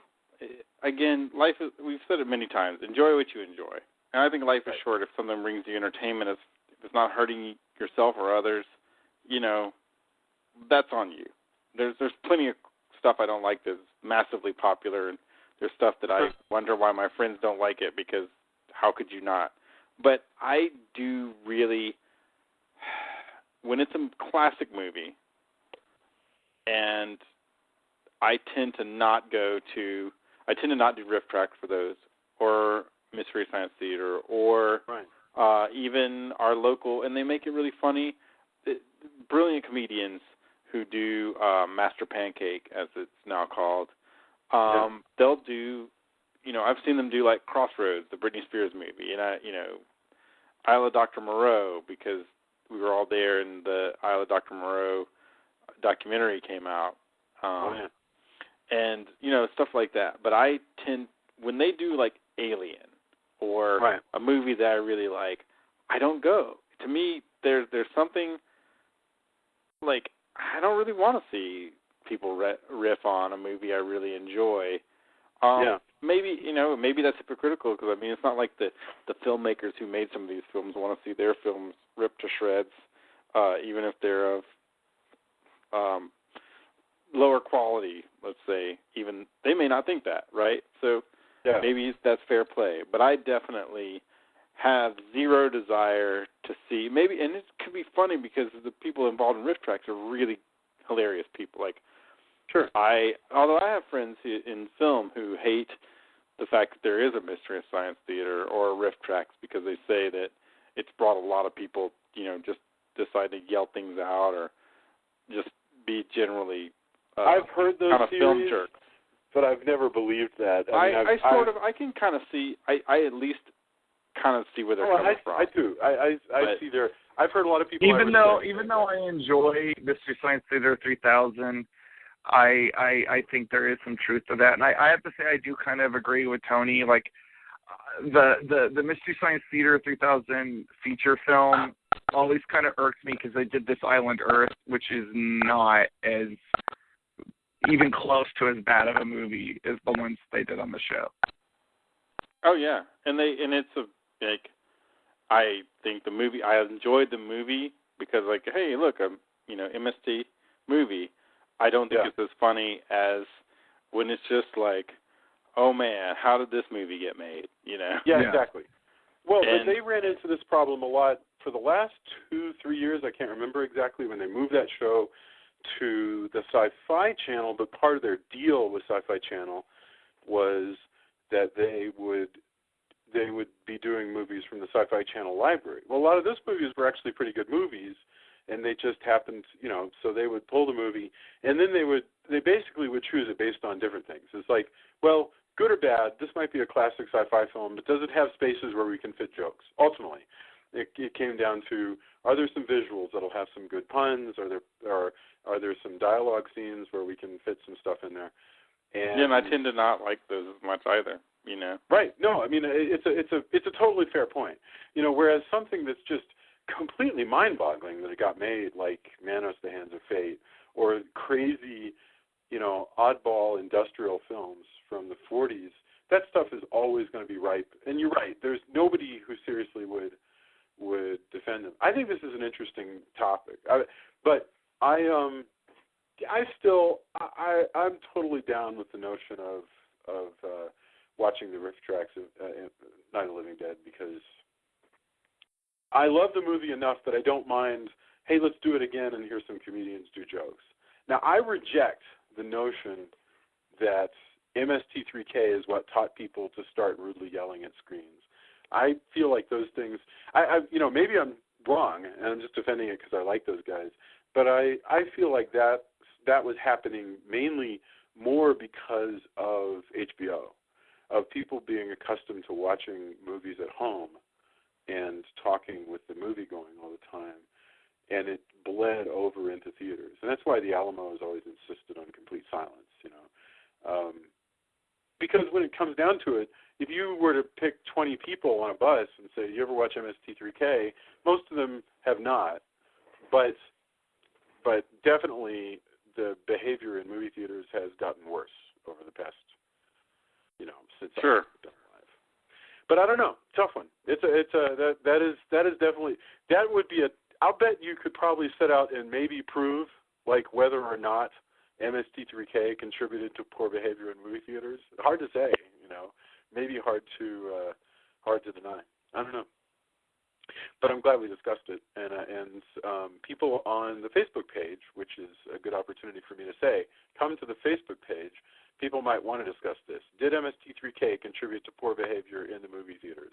again, life is, we've said it many times, enjoy what you enjoy. And I think life is short. If something brings you entertainment, if it's not hurting yourself or others, that's on you. There's plenty of stuff I don't like that's massively popular, and there's stuff that I wonder why my friends don't like it, because how could you not? But I do really, when it's a classic movie, and I tend to not do riff tracks for those, or Mystery Science Theater, or even our local, and they make it really funny, brilliant comedians who do Master Pancake, as it's now called. They'll do, I've seen them do like Crossroads, the Britney Spears movie, and Isle of Dr. Moreau, because we were all there and the Isle of Dr. Moreau documentary came out. And, stuff like that. But I tend, when they do like Alien or a movie that I really like, I don't go. To me, there's something like, I don't really want to see people riff on a movie I really enjoy. Maybe, maybe that's hypocritical, because, it's not like the filmmakers who made some of these films want to see their films ripped to shreds, even if they're of lower quality, let's say. Even they may not think that, right? So maybe that's fair play. But I definitely have zero desire to see, maybe, and it could be funny because the people involved in riff tracks are really hilarious people. Like, although I have friends in film who hate the fact that there is a Mystery Science Theater or riff tracks, because they say that it's brought a lot of people, just decide to yell things out or just be generally I've heard those kind of theories, film jerks. but I've never believed that. I can kind of see, I at least kind of see where they're coming from. I do. I see there. I've heard a lot of people. Even though I enjoy Mystery Science Theater 3000, I think there is some truth to that, and I have to say I do kind of agree with Tony. Like the Mystery Science Theater 3000 feature film always kind of irks me, because they did This Island Earth, which is not as even close to as bad of a movie as the ones they did on the show. Oh yeah, and it's I think the movie, I enjoyed the movie because, like, hey, look, MST movie. I don't think it's as funny as when it's just like, oh man, how did this movie get made? Yeah, exactly. Well, but they ran into this problem a lot for the last 2-3 years. I can't remember exactly when they moved that show to the Sci-Fi Channel, but part of their deal with Sci-Fi Channel was that they would be doing movies from the Sci-Fi Channel library. Well, a lot of those movies were actually pretty good movies, and they just happened, so they would pull the movie, and then they basically would choose it based on different things. It's like, well, good or bad, this might be a classic sci-fi film, but does it have spaces where we can fit jokes? Ultimately, it came down to, are there some visuals that'll have some good puns? Are there some dialogue scenes where we can fit some stuff in there? And I tend to not like those as much either. Right. No, it's a totally fair point. Whereas something that's just completely mind-boggling that it got made, like Manos: The Hands of Fate, or crazy, oddball industrial films from the 40s, that stuff is always going to be ripe. And you're right. There's nobody who seriously would defend them. I think this is an interesting topic, but I'm totally down with the notion of watching the riff tracks of Night of the Living Dead, because I love the movie enough that I don't mind, hey, let's do it again and hear some comedians do jokes. Now, I reject the notion that MST3K is what taught people to start rudely yelling at screens. I feel like those things, maybe I'm wrong, and I'm just defending it because I like those guys, But I feel like that was happening mainly more because of HBO, of people being accustomed to watching movies at home and talking with the movie going all the time, and it bled over into theaters. And that's why the Alamo has always insisted on complete silence, because when it comes down to it, if you were to pick 20 people on a bus and say, you ever watch MST3K, most of them have not. But definitely the behavior in movie theaters has gotten worse over the past, since I've done live. But I don't know, tough one. That is definitely, that would be I'll bet you could probably set out and maybe prove like whether or not MST3K contributed to poor behavior in movie theaters. Hard to say, maybe hard to deny. I don't know. But I'm glad we discussed it, and people on the Facebook page, which is a good opportunity for me to say, come to the Facebook page. People might want to discuss this. Did MST3K contribute to poor behavior in the movie theaters?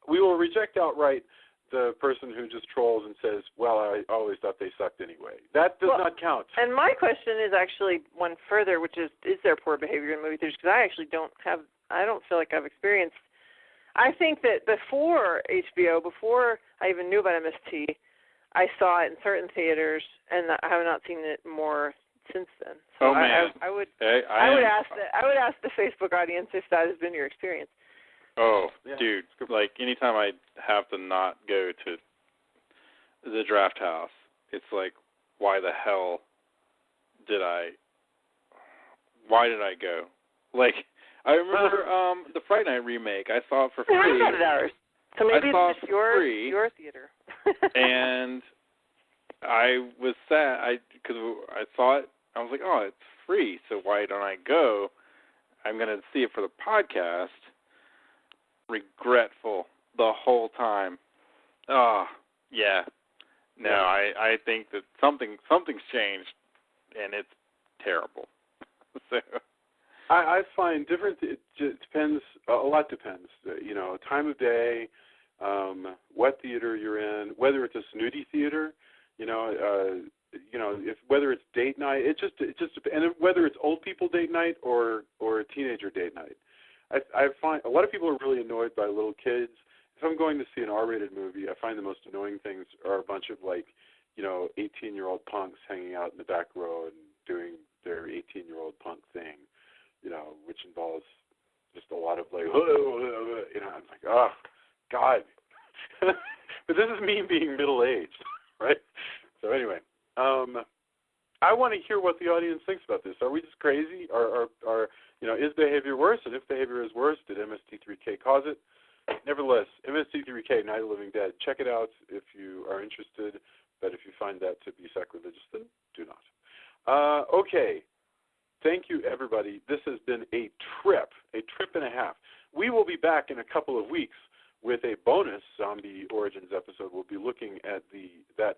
We will reject outright the person who just trolls and says, well, I always thought they sucked anyway. That does not count. And my question is actually one further, which is there poor behavior in movie theaters? Because I actually don't feel like I've experienced. I think that before HBO, before I even knew about MST, I saw it in certain theaters, and I have not seen it more since then. So I would ask the Facebook audience if that has been your experience. Oh, yeah. Dude, like anytime I have to not go to the Draft House, it's like, why the hell did I go? Like, I remember the Fright Night remake. I saw it for free. So maybe it's your theater. And I was sad because I saw it. I was like, oh, it's free, so why don't I go? I'm going to see it for the podcast. Regretful the whole time. Oh, yeah. No, I think that something's changed, and it's terrible. So I find different. It depends. A lot depends. Time of day, what theater you're in, whether it's a snooty theater, whether it's date night. It just and whether it's old people date night or a teenager date night. I find a lot of people are really annoyed by little kids. If I'm going to see an R-rated movie, I find the most annoying things are a bunch of 18-year-old punks hanging out in the back row and doing their 18-year-old punk thing, which involves just a lot of I'm like, oh, God. But this is me being middle-aged, right? So anyway, I want to hear what the audience thinks about this. Are we just crazy? Is behavior worse? And if behavior is worse, did MST3K cause it? Nevertheless, MST3K, Night of the Living Dead. Check it out if you are interested. But if you find that to be sacrilegious, then do not. Okay. Thank you, everybody. This has been a trip and a half. We will be back in a couple of weeks with a bonus Zombie Origins episode. We'll be looking at that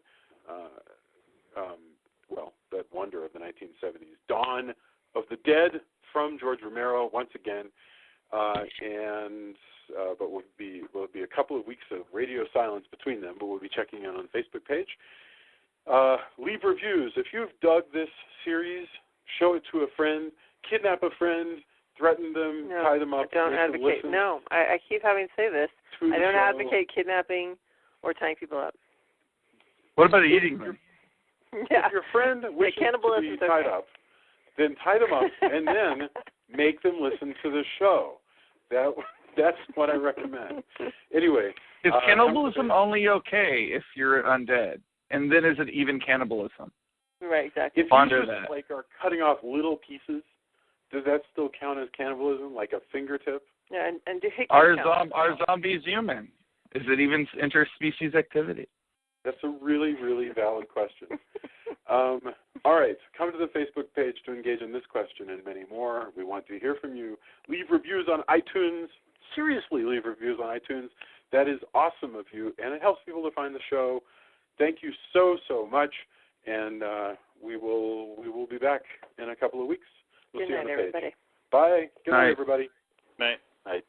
wonder of the 1970s, Dawn of the Dead from George Romero once again, but will be a couple of weeks of radio silence between them. But we'll be checking in on the Facebook page. Leave reviews if you've dug this series. Show it to a friend. Kidnap a friend. Threaten them. Tie them up. I don't advocate. No, I keep having to say this. I don't advocate kidnapping or tying people up. What about eating them? Yeah. If your friend wishes to be tied up, then tie them up and then make them listen to the show. That's what I recommend. Anyway. Is cannibalism only okay if you're undead? And then is it even cannibalism? Right, exactly. If you just are cutting off little pieces, does that still count as cannibalism, like a fingertip? Yeah, and do are zombies human? Is it even interspecies activity? That's a really, really valid question. All right. Come to the Facebook page to engage in this question and many more. We want to hear from you. Leave reviews on iTunes. Seriously, leave reviews on iTunes. That is awesome of you, and it helps people to find the show. Thank you so much, and we will be back in a couple of weeks. We'll see you on the page. Everybody. Bye. Good night, everybody. Night. Night.